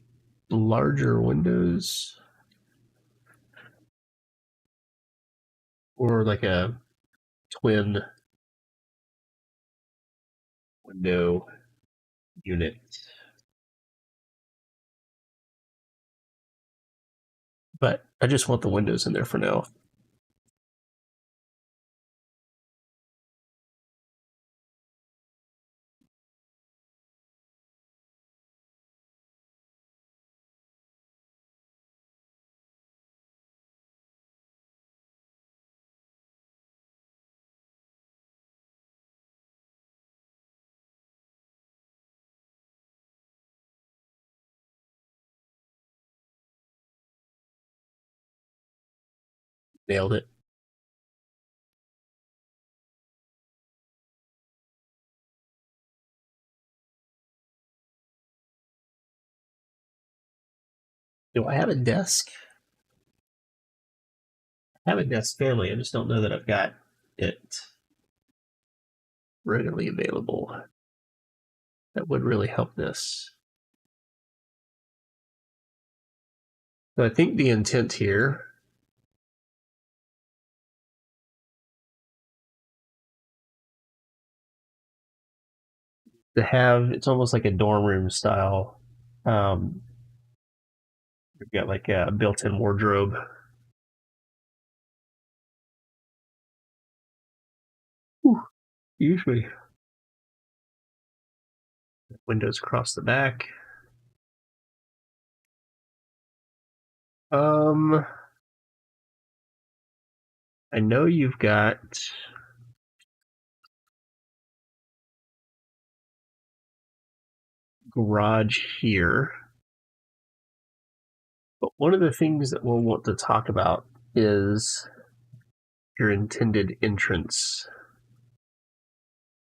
larger windows or like a twin window unit. But I just want the windows in there for now. Nailed it. Do I have a desk? I have a desk family. I just don't know that I've got it readily available. That would really help this. So I think the intent here to have, it's almost like a dorm room style. We've got like a built-in wardrobe. Usually windows across the back. I know you've got garage here, but one of the things that we'll want to talk about is your intended entrance,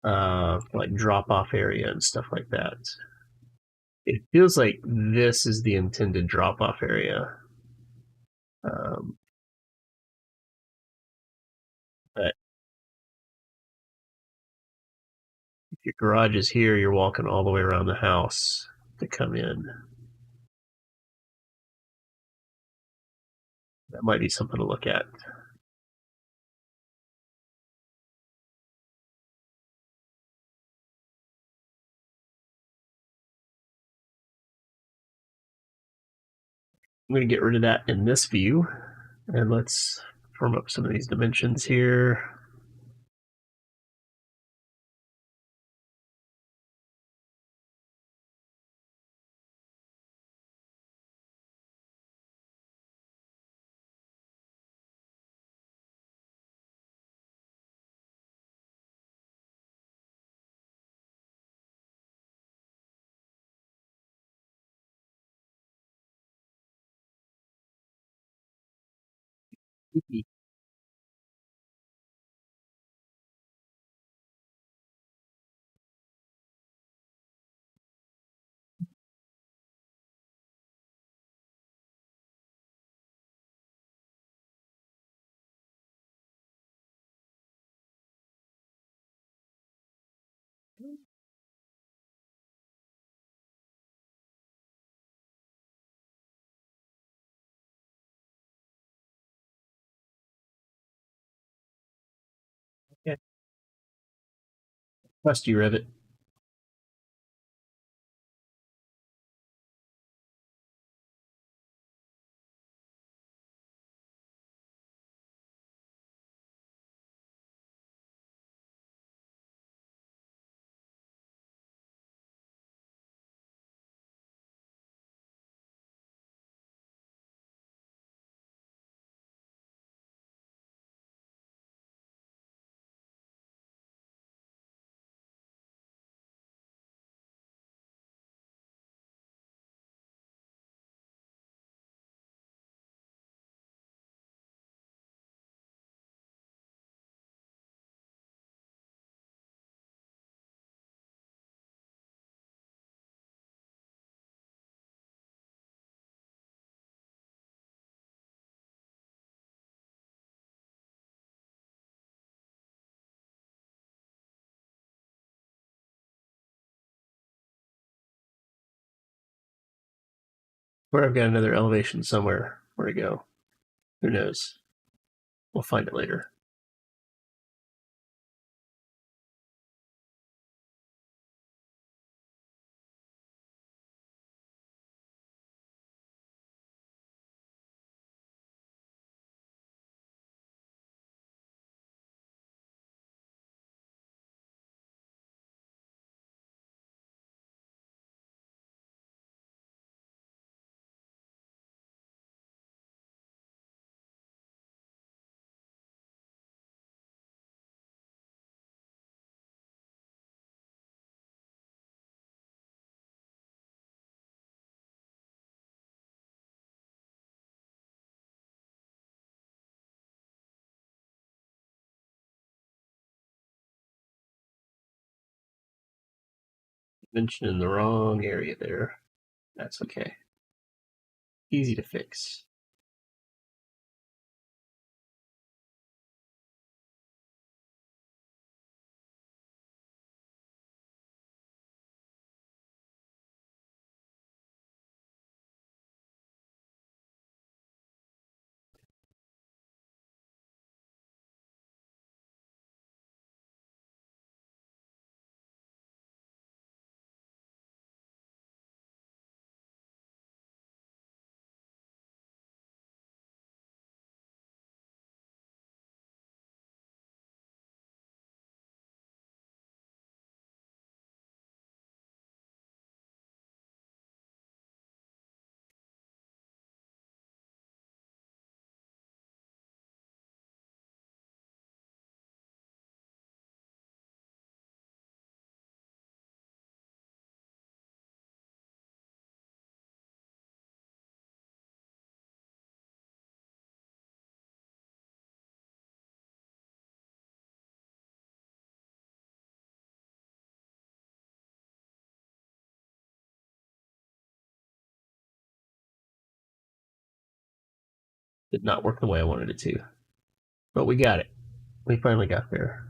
like drop-off area and stuff like that. It feels like this is the intended drop-off area. But if your garage is here, you're walking all the way around the house to come in. That might be something to look at. I'm going to get rid of that in this view, and let's firm up some of these dimensions here. Okay. Trust you, Revit. Or I've got another elevation somewhere. Where to go? Who knows? We'll find it later. Mentioned in the wrong area there. That's okay. Easy to fix. Did not work the way I wanted it to. But we got it. We finally got there.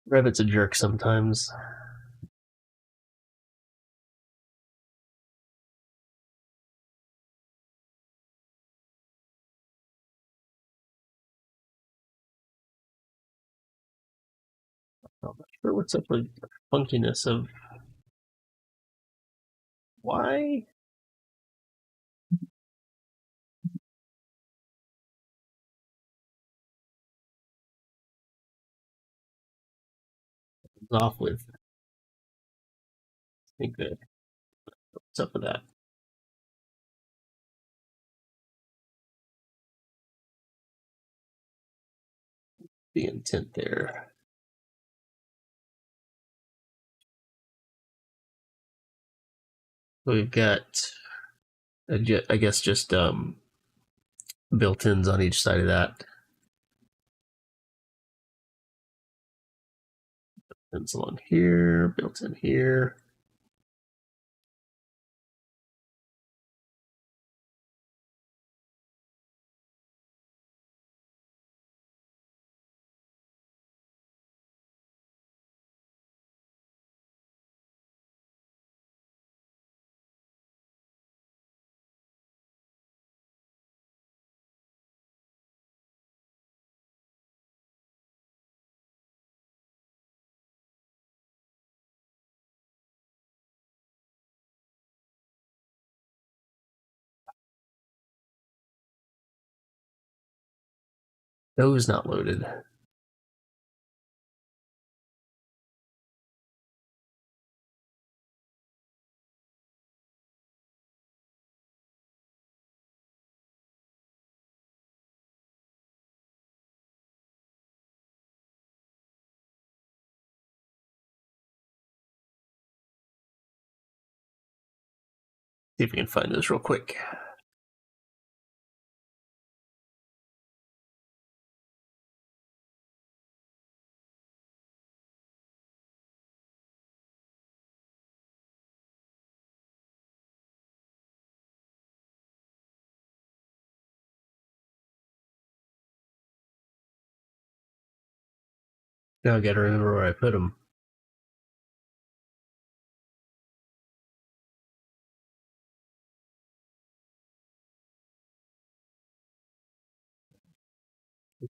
Revit's a jerk sometimes. I'm not sure what's up with the funkiness of why. It's off with. I think that what's up with that? The intent there. We've got, I guess, just built-ins on each side of that. Built-ins along here, built-in here. Those not loaded. See if we can find those real quick. Now I gotta remember where I put them.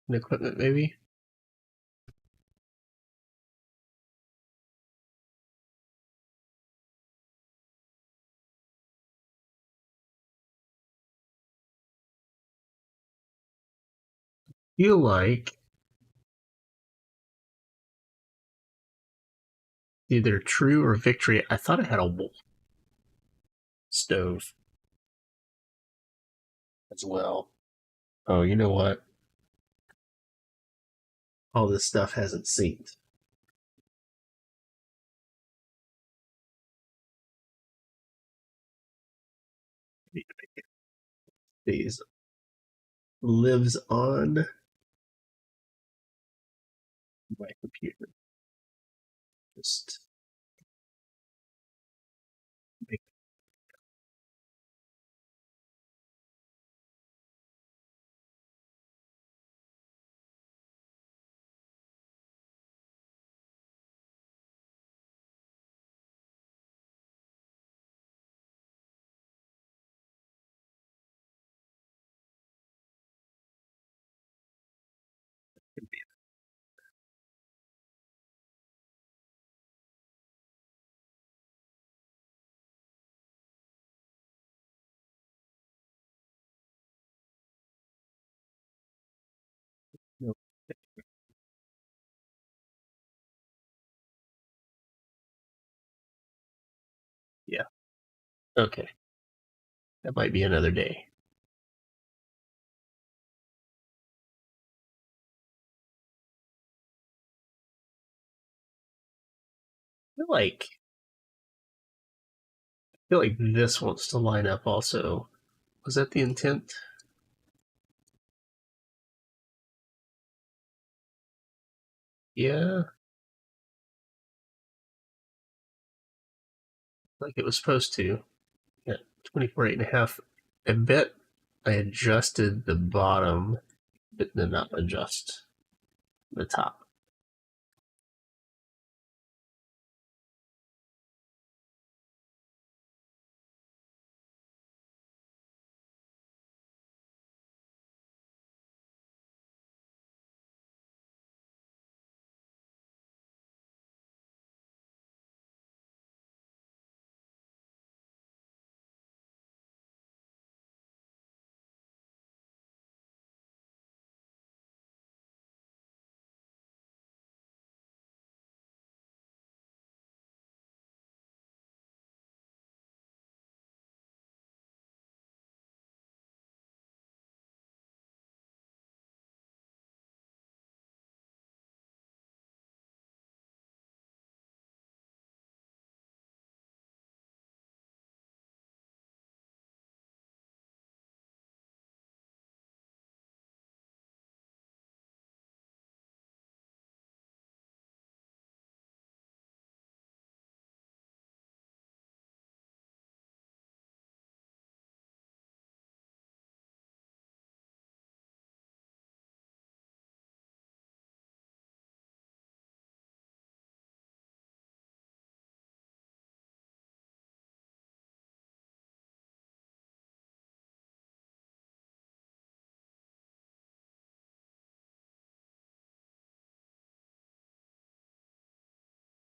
Equipment, maybe? Feel like either True or Victory. I thought I had a wolf stove as well. Oh, you know what? All this stuff hasn't synced. These lives on my computer. Just make it be. Nope. Yeah. Okay. That might be another day. I feel like this wants to line up also. Was that the intent? Yeah, like it was supposed to. Yeah, 24.5. I bet I adjusted the bottom, but did not adjust the top.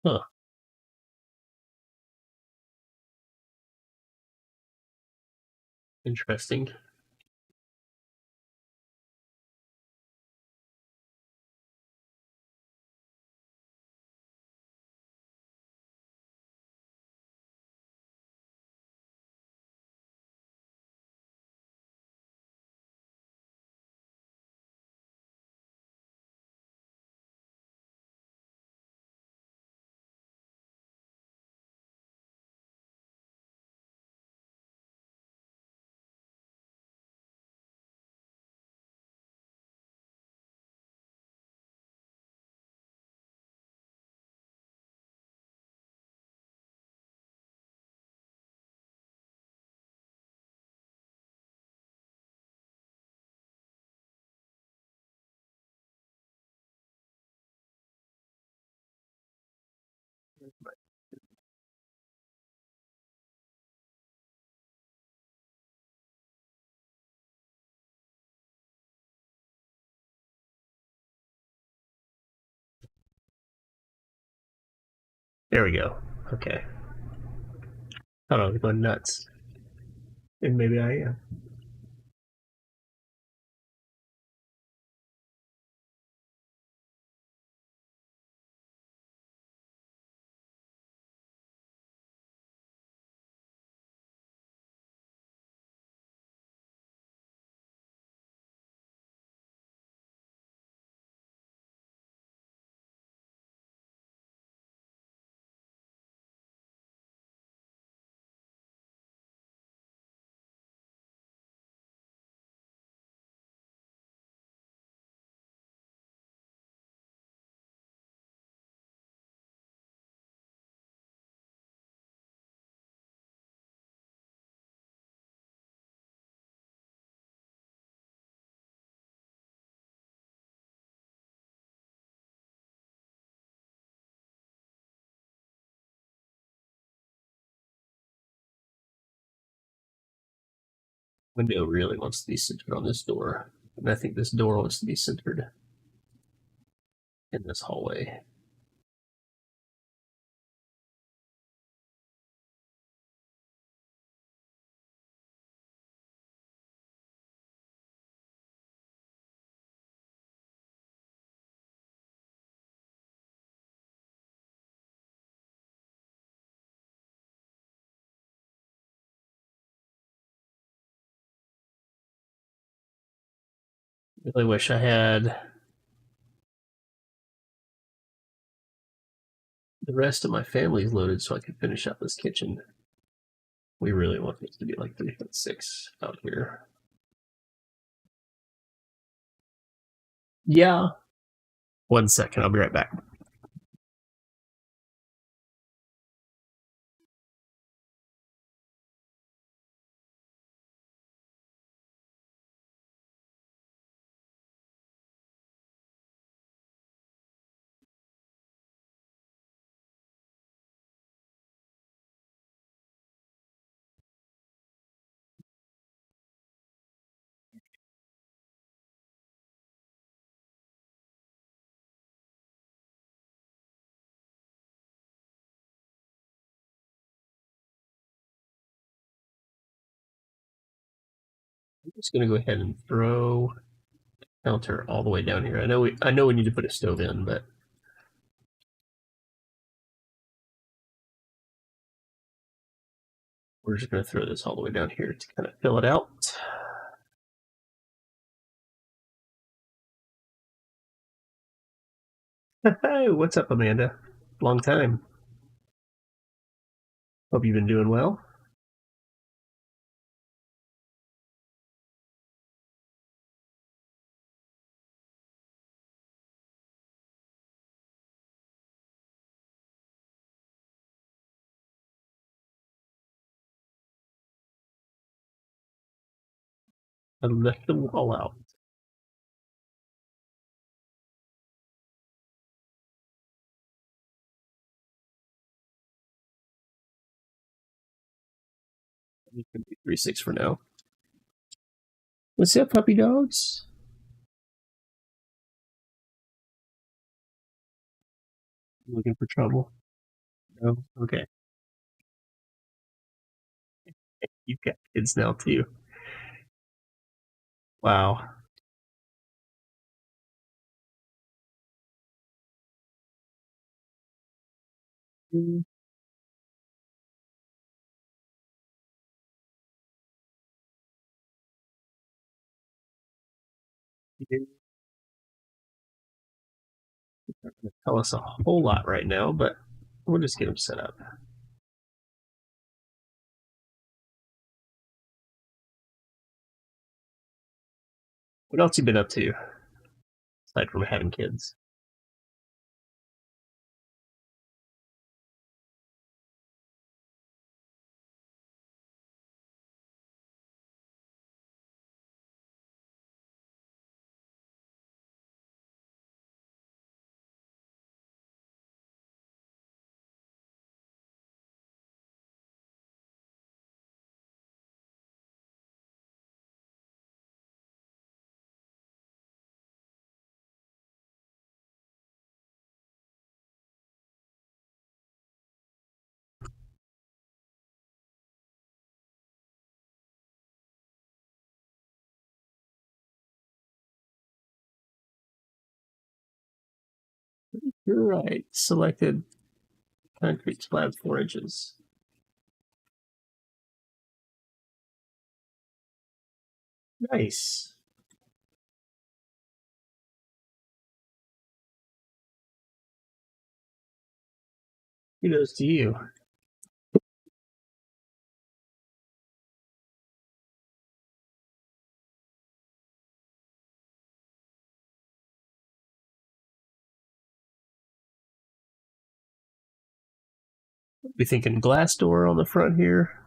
Huh, interesting. There we go. Okay. I don't know, I'm going nuts. And maybe I am. Window really wants to be centered on this door. And I think this door wants to be centered in this hallway. Really wish I had the rest of my family's loaded so I could finish up this kitchen. We really want this to be like 3.6 out here. Yeah. 1 second, I'll be right back. I'm just gonna go ahead and throw the counter all the way down here. I know we need to put a stove in, but we're just gonna throw this all the way down here to kind of fill it out. Hey, what's up, Amanda? Long time. Hope you've been doing well. I left the wall out. You can be 3.6 for now. What's up, puppy dogs? Looking for trouble? No? Okay. You've got kids now, too. Wow. Mm. You're not going to tell us a whole lot right now, but we'll just get them set up. What else you been up to, aside from having kids? You're right. Selected concrete slab 4 inches. Nice. Kudos to you. Be thinking glass door on the front here.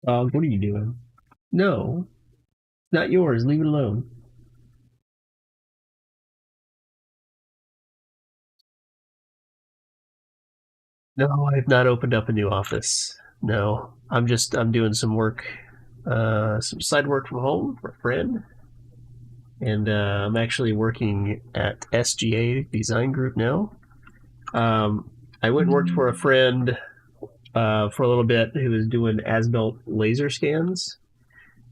What are you doing? No, not yours. Leave it alone. No, I have not opened up a new office. No, I'm doing some work, some side work from home for a friend, and I'm actually working at SGA Design Group now. I went and worked for a friend for a little bit who was doing as-built laser scans,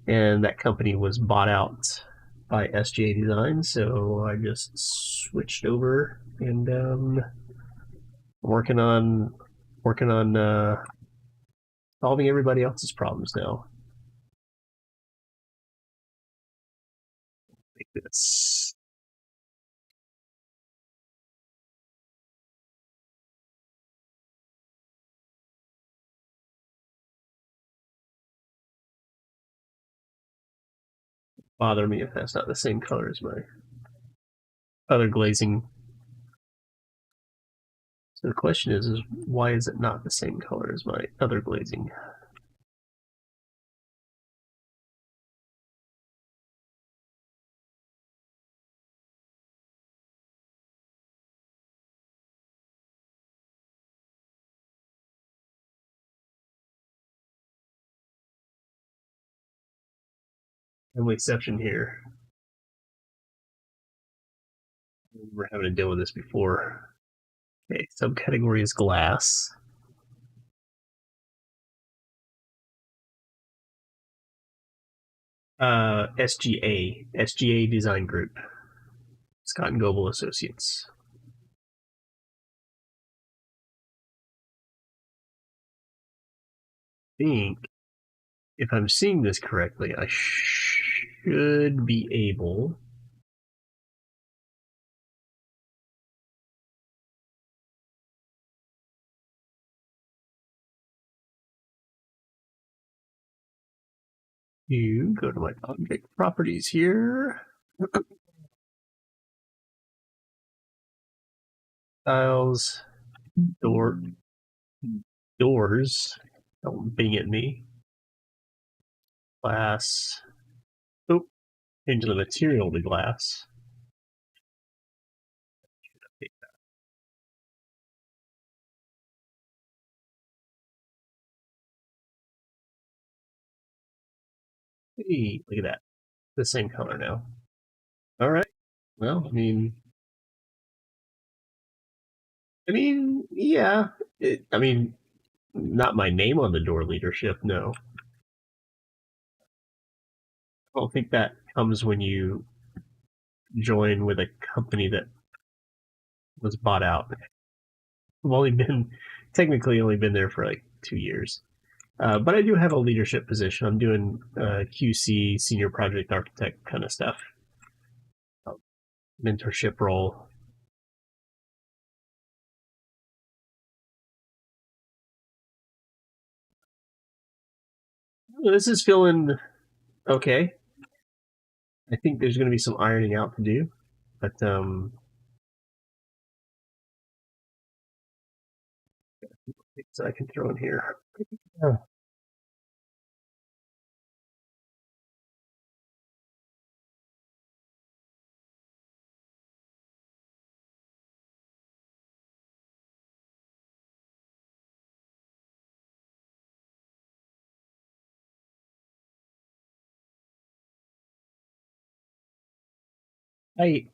and that company was bought out by SGA Design, so I just switched over and working on solving everybody else's problems now. Like this. Bother me if that's not the same color as my other glazing. So the question is why is it not the same color as my other glazing? Only exception here. We're having to deal with this before. Okay, subcategory is glass. SGA Design Group, Scott and Goebel Associates. I think if I'm seeing this correctly, I should be able to go to my object properties here. Tiles, doors. Don't bing at me. Glass. Oh, change the material to glass. Hey, look at that. The same color now. All right. Well, yeah. Not my name on the door leadership. No, I don't think that comes when you join with a company that was bought out. I've technically only been there for like 2 years. But I do have a leadership position. I'm doing QC, senior project architect kind of stuff, mentorship role. This is feeling okay. I think there's going to be some ironing out to do, but things I can throw in here. Yeah. Tight.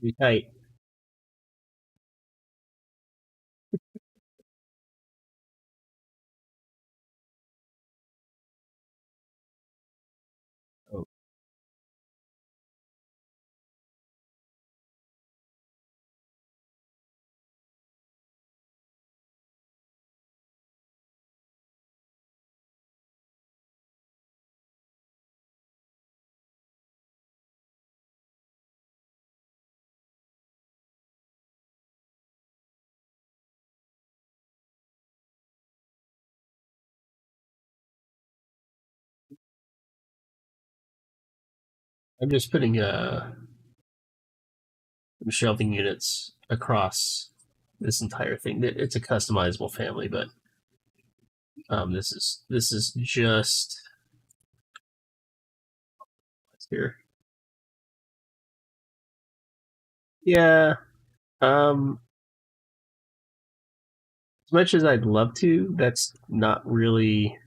Be tight. I'm just putting some shelving units across this entire thing. It's a customizable family, but this is just here. Yeah. Um, as much as I'd love to, that's not really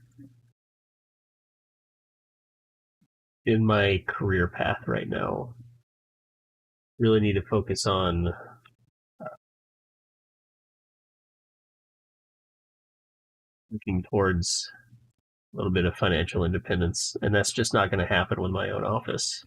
in my career path right now. Really need to focus on looking towards a little bit of financial independence, and that's just not going to happen with my own office.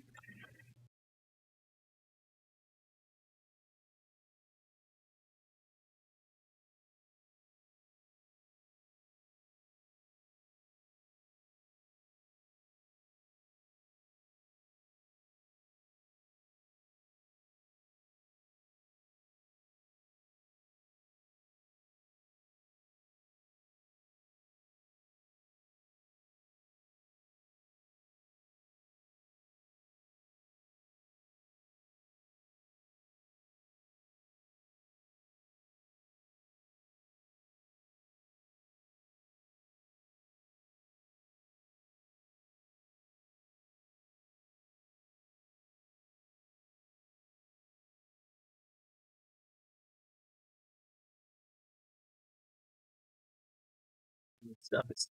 Stuff is.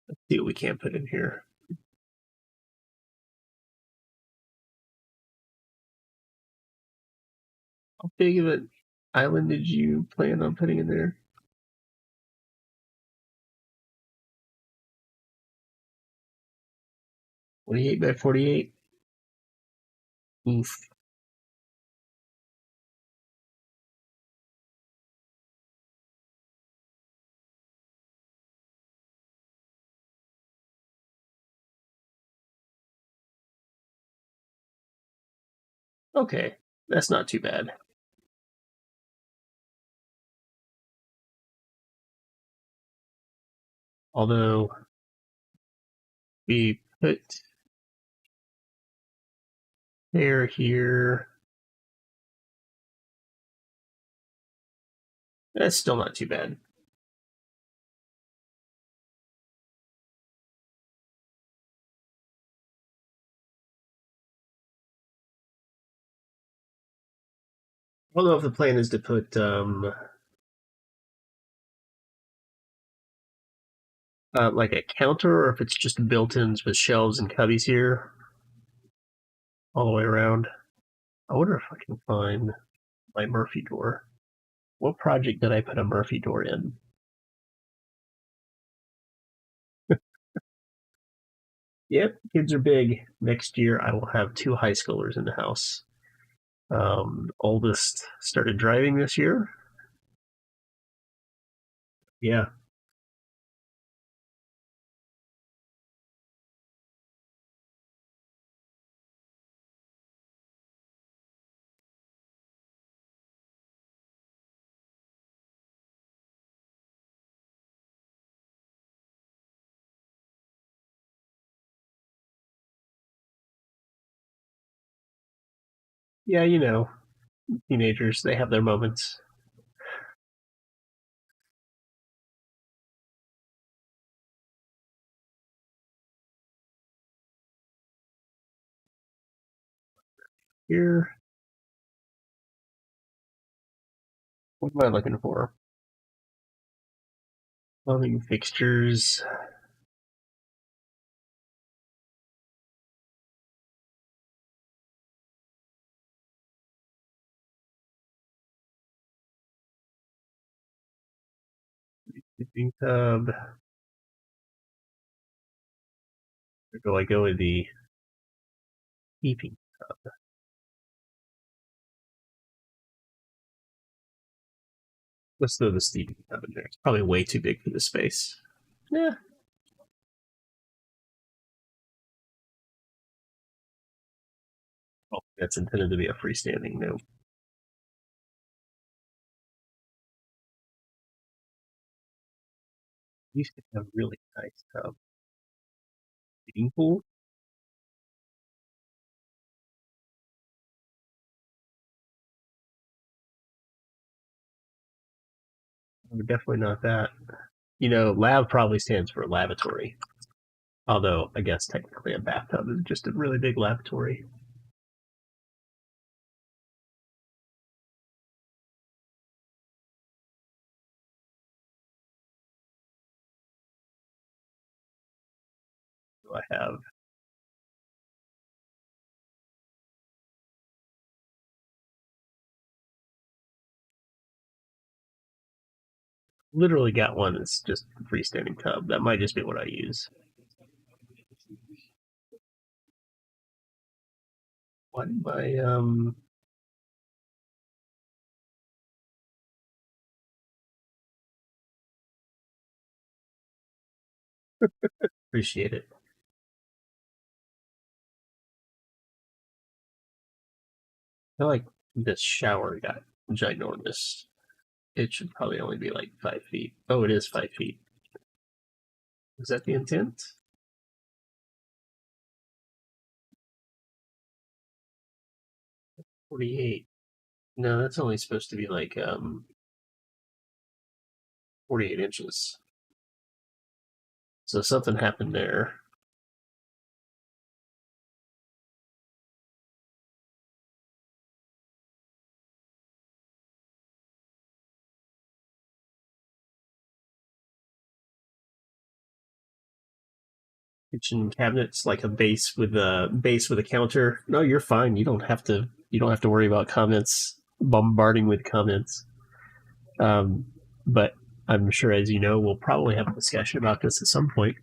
Let's see what we can put in here. How big of an island did you plan on putting in there? 28 by 48? Oof. Okay, that's not too bad. Although we put hair here, that's still not too bad. I don't know if the plan is to put like a counter, or if it's just built-ins with shelves and cubbies here all the way around. I wonder if I can find my Murphy door. What project did I put a Murphy door in? Yep, kids are big. Next year, I will have 2 high schoolers in the house. Oldest started driving this year. Yeah, yeah, teenagers, they have their moments. Here, what am I looking for? Plumbing fixtures. Heating tub. Or do I go with the heating? Let's throw the steeping tub in there. It's probably way too big for this space. Yeah. Oh, that's intended to be a freestanding. No. Used to have really nice tub. Meaningful? Definitely not that. Lab probably stands for lavatory. Although, I guess technically a bathtub is just a really big lavatory. So I have literally got one that's just a freestanding tub. That might just be what I use. Why did my appreciate it? I feel like this shower got ginormous. It should probably only be like 5 feet. Oh, it is 5 feet. Is that the intent? 48. No, that's only supposed to be like 48 inches. So something happened there. Kitchen cabinets like a base with a counter. No, you're fine. You don't have to worry about comments bombarding with comments. Um, but I'm sure, as you know, we'll probably have a discussion about this at some point.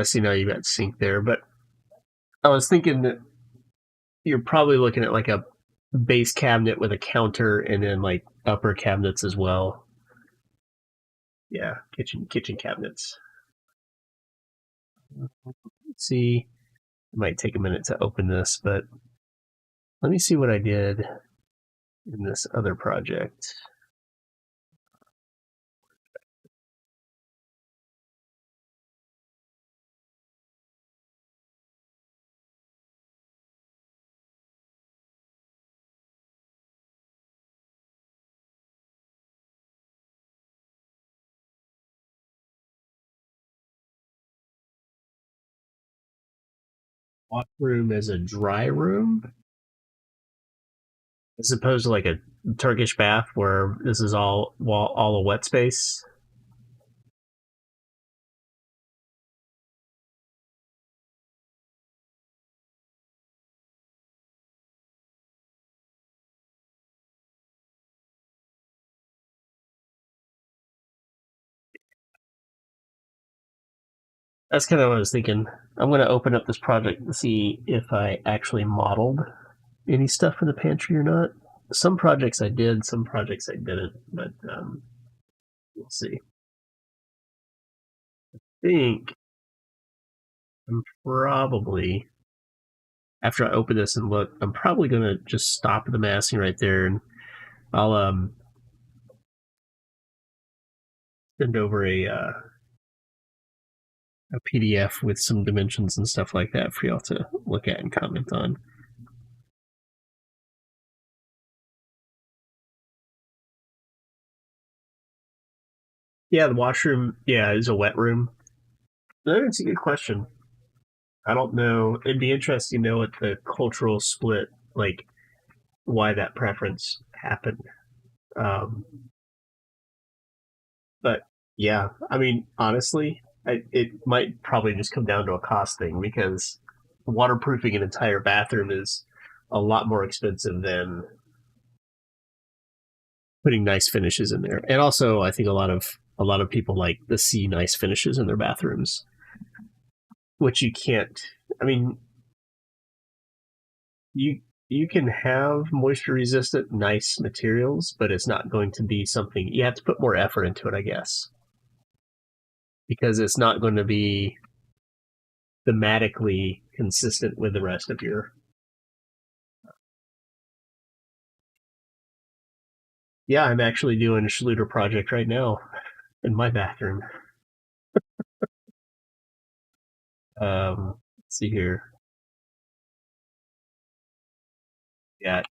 See, now you got sink there, but I was thinking that you're probably looking at like a base cabinet with a counter and then like upper cabinets as well. Yeah, kitchen cabinets. Let's see. It might take a minute to open this, but let me see what I did in this other project. Walk room as a dry room, as opposed to like a Turkish bath where this is all a wet space. That's kind of what I was thinking. I'm going to open up this project and see if I actually modeled any stuff in the pantry or not. Some projects I did, some projects I didn't, but we'll see. I think I'm probably, after I open this and look, I'm probably going to just stop the massing right there, and I'll send over a PDF with some dimensions and stuff like that for y'all to look at and comment on. Yeah, the washroom, yeah, is a wet room. That's a good question. I don't know. It'd be interesting to know what the cultural split, like why that preference happened. Um, but yeah, I mean, honestly, it might probably just come down to a cost thing because waterproofing an entire bathroom is a lot more expensive than putting nice finishes in there. And also, I think a lot of people like to see nice finishes in their bathrooms, which you can't. I mean, you can have moisture resistant nice materials, but it's not going to be something you have to put more effort into it, I guess, because it's not going to be thematically consistent with the rest of your. Yeah, I'm actually doing a Schluter project right now in my bathroom. Let's see here. Yeah.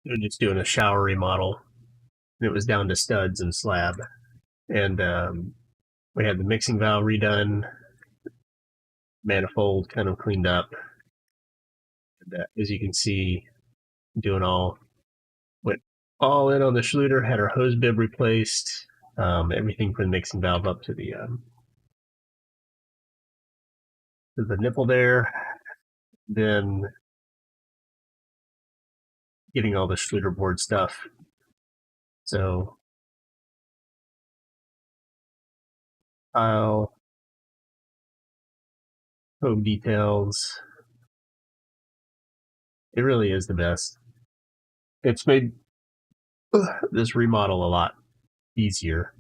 They're just doing a shower remodel. And it was down to studs and slab. And we had the mixing valve redone, manifold kind of cleaned up. And, as you can see, doing went all in on the Schluter, had our hose bib replaced, everything from the mixing valve up to the nipple there. Then getting all the Schluter board stuff. So tile, home details. It really is the best. It's made this remodel a lot easier.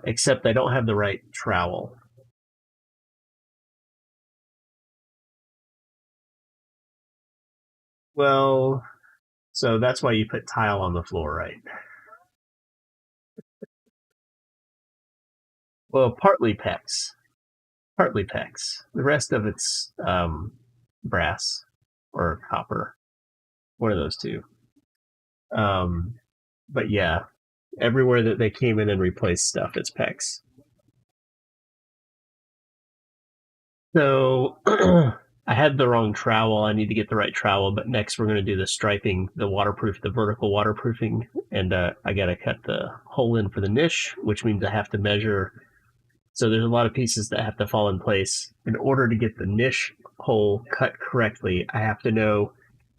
Except I don't have the right trowel. Well, so that's why you put tile on the floor, right? Well, partly PEX. Partly PEX. The rest of it's brass or copper. One of those two. But yeah, everywhere that they came in and replaced stuff, it's PEX. So I had the wrong trowel. I need to get the right trowel. But next we're going to do the striping, the vertical waterproofing. And I got to cut the hole in for the niche, which means I have to measure. So there's a lot of pieces that have to fall in place. In order to get the niche hole cut correctly, I have to know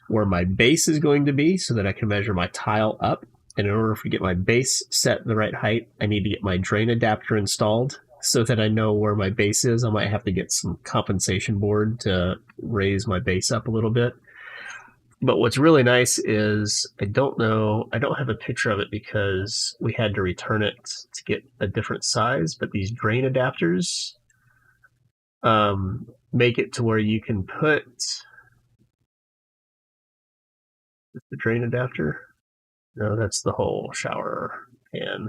where my base is going to be so that I can measure my tile up. And in order to get my base set the right height, I need to get my drain adapter installed so that I know where my base is. I might have to get some compensation board to raise my base up a little bit. But what's really nice is I don't have a picture of it because we had to return it to get a different size, but these drain adapters make it to where you can put the drain adapter. No, that's the whole shower pan.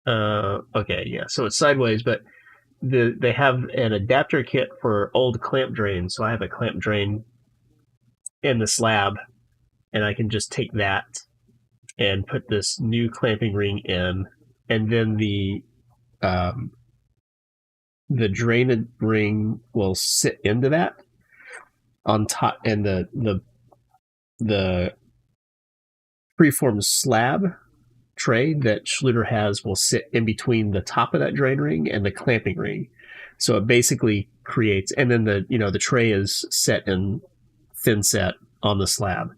Okay, yeah. So it's sideways, but they have an adapter kit for old clamp drains. So I have a clamp drain in the slab, and I can just take that and put this new clamping ring in, and then the drained ring will sit into that on top, and the preformed slab tray that Schluter has will sit in between the top of that drain ring and the clamping ring. So it basically creates, and then the tray is set in thin set on the slab.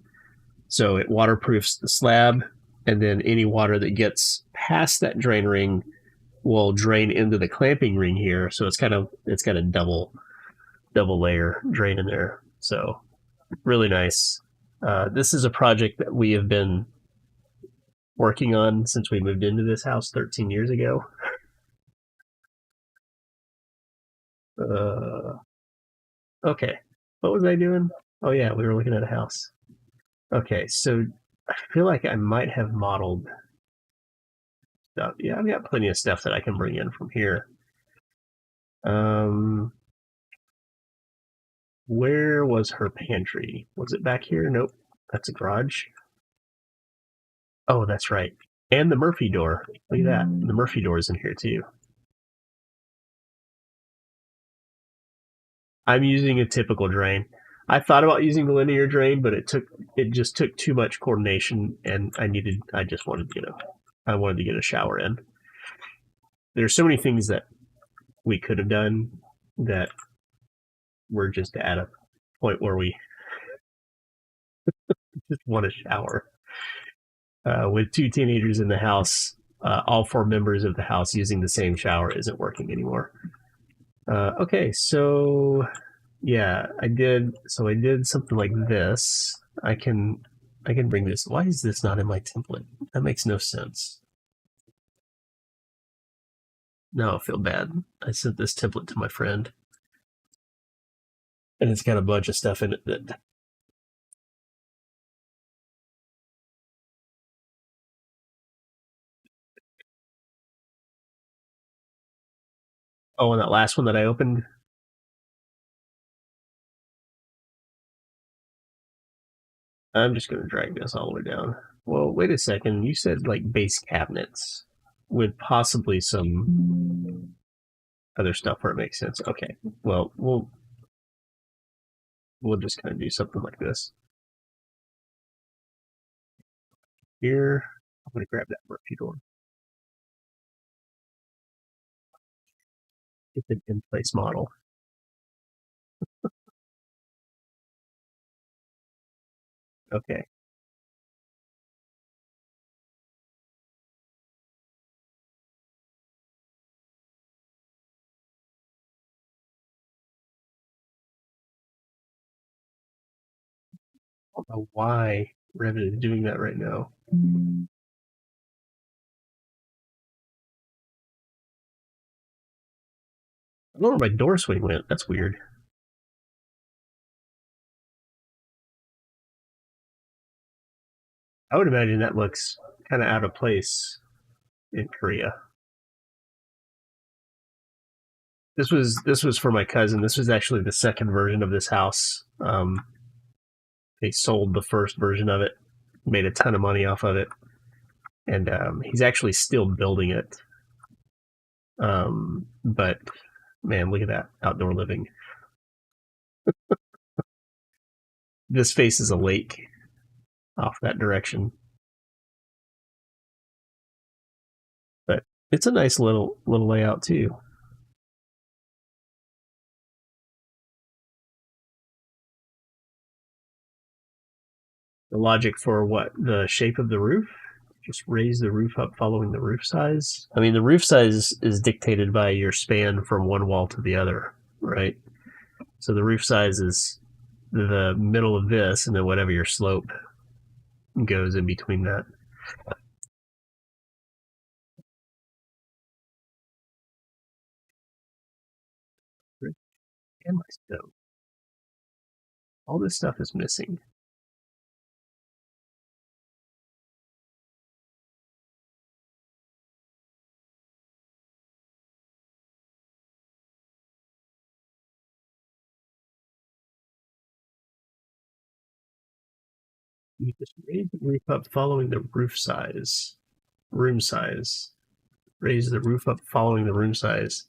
So it waterproofs the slab, and then any water that gets past that drain ring will drain into the clamping ring here. So it's got a double layer drain in there. So really nice. This is a project that we have been working on since we moved into this house 13 years ago. Okay, what was I doing? Oh yeah, we were looking at a house. Okay, so I feel like I might have modeled stuff. Yeah, I've got plenty of stuff that I can bring in from here. Where was her pantry? Was it back here? Nope, that's a garage. Oh, that's right. And the Murphy door. Look at that. The Murphy door is in here too. I'm using a typical drain. I thought about using the linear drain, but it just took too much coordination, and I just wanted to get a shower in. There's so many things that we could have done that we're just at a point where we just want a shower. With two teenagers in the house, all four members of the house using the same shower isn't working anymore. Okay, so yeah, I did something like this. I can bring this. Why is this not in my template? That makes no sense. Now I feel bad. I sent this template to my friend, and it's got a bunch of stuff in it that. Oh, and that last one that I opened. I'm just going to drag this all the way down. Well, wait a second. You said like base cabinets with possibly some other stuff where it makes sense. Okay. Well, we'll just kind of do something like this. Here, I'm going to grab that Murphy door. Get the in-place model. Okay. I don't know why Revit is doing that right now. I don't know where my door swing went. That's weird. I would imagine that looks kind of out of place in Korea. This was for my cousin. This was actually the second version of this house. They sold the first version of it, made a ton of money off of it, and he's actually still building it. But man, look at that outdoor living. This faces a lake off that direction, but it's a nice little layout too. The logic for what? The shape of the roof? Just raise the roof up following the roof size? I mean, the roof size is dictated by your span from one wall to the other, right? So the roof size is the middle of this, and then whatever your slope goes in between that. And my stove. All this stuff is missing. You just raise the roof up following the roof size, room size. Raise the roof up following the room size.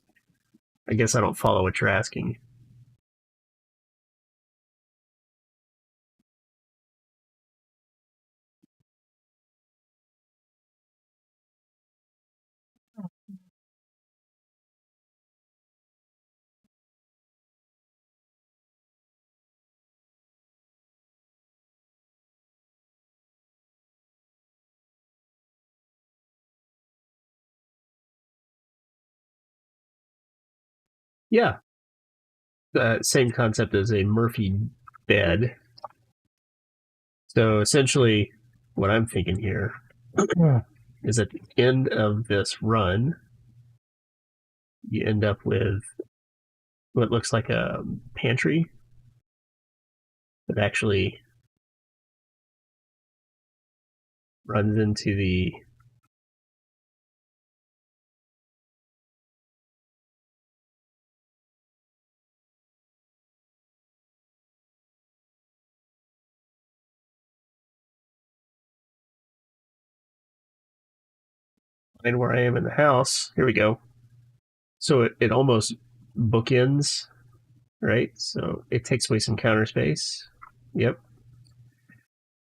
I guess I don't follow what you're asking. Yeah, same concept as a Murphy bed. So essentially, what I'm thinking here is at the end of this run, you end up with what looks like a pantry that actually runs into the line where I am in the house. Here we go. So it almost bookends, right? So it takes away some counter space. Yep.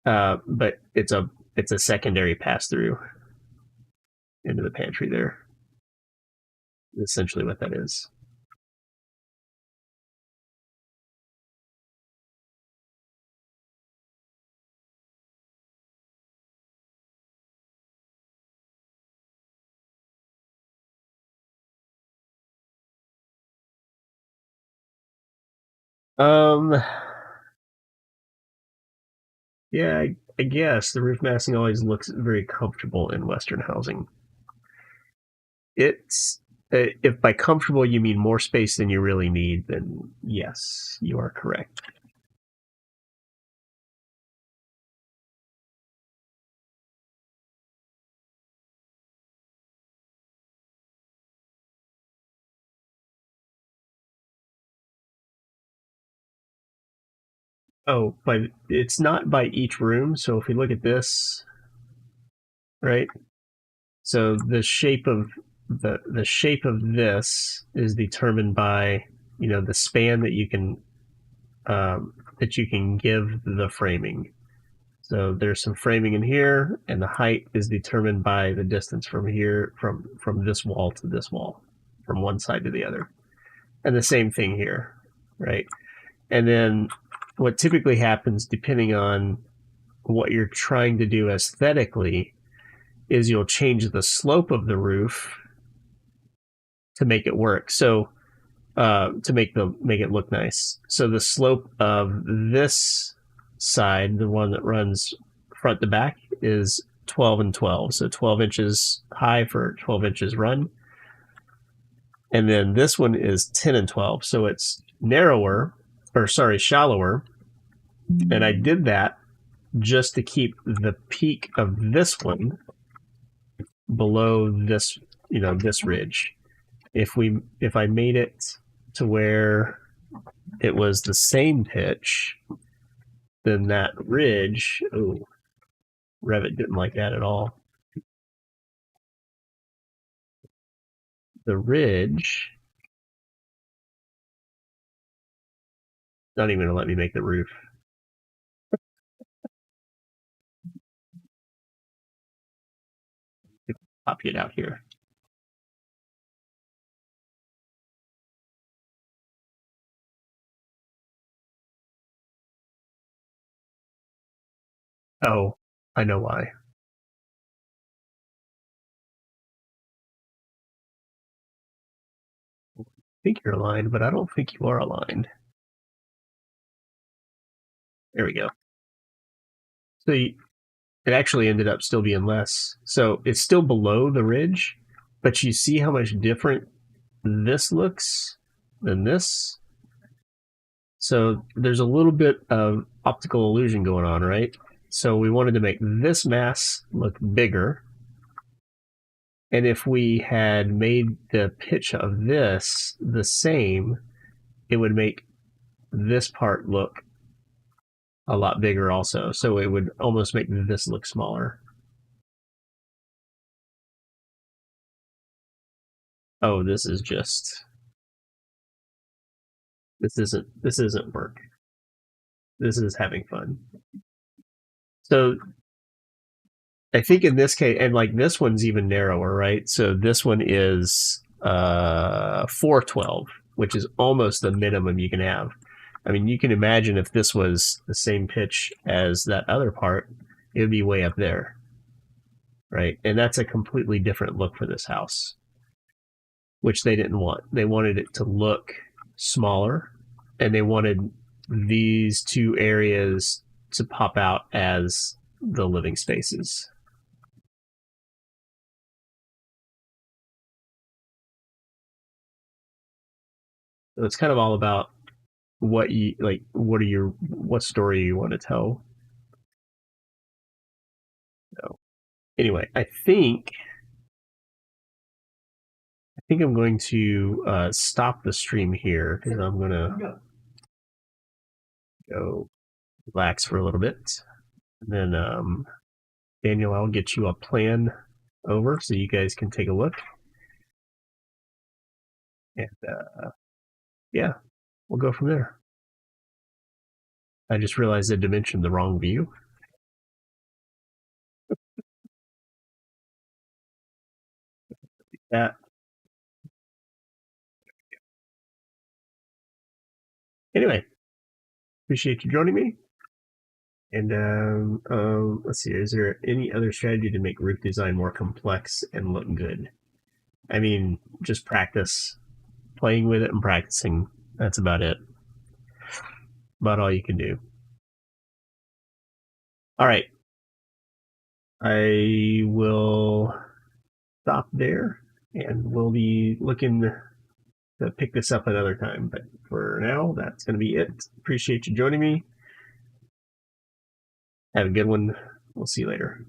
But it's a secondary pass through into the pantry there. Essentially what that is. Um, yeah, I guess the roof massing always looks very comfortable in Western housing. It's if by comfortable you mean more space than you really need, then yes, you are correct. Oh, but it's not by each room. So if we look at this, right? So the shape of the shape of this is determined by the span that you can give the framing. So there's some framing in here, and the height is determined by the distance from here from this wall to this wall, from one side to the other, and the same thing here, right? And then what typically happens, depending on what you're trying to do aesthetically, is you'll change the slope of the roof to make it work. So to make it look nice. So the slope of this side, the one that runs front to back, is 12 and 12. So 12 inches high for 12 inches run. And then this one is 10 and 12. So it's shallower. And I did that just to keep the peak of this one below this, this ridge. If I made it to where it was the same pitch, then that ridge, Revit didn't like that at all. The ridge, not even gonna let me make the roof. Copy it out here. Oh, I know why. I think you're aligned, but I don't think you are aligned. There we go. So it actually ended up still being less. So it's still below the ridge, but you see how much different this looks than this. So there's a little bit of optical illusion going on, right? So we wanted to make this mass look bigger. And if we had made the pitch of this the same, it would make this part look a lot bigger also. So it would almost make this look smaller. Oh, this isn't work. This is having fun. So I think in this case, and like this one's even narrower, right? So this one is 412, which is almost the minimum you can have. I mean, you can imagine if this was the same pitch as that other part, it would be way up there, right? And that's a completely different look for this house, which they didn't want. They wanted it to look smaller, and they wanted these two areas to pop out as the living spaces. So it's kind of all about what you like. What story you want to tell. So anyway, I think I'm going to stop the stream here because I'm going to go relax for a little bit. And then Daniel, I'll get you a plan over so you guys can take a look. And yeah, we'll go from there. I just realized I dimensioned the wrong view. That. Anyway, appreciate you joining me. And let's see, is there any other strategy to make roof design more complex and look good? I mean, just practice, playing with it and practicing. That's about it. About all you can do. All right. I will stop there. And we'll be looking to pick this up another time. But for now, that's going to be it. Appreciate you joining me. Have a good one. We'll see you later.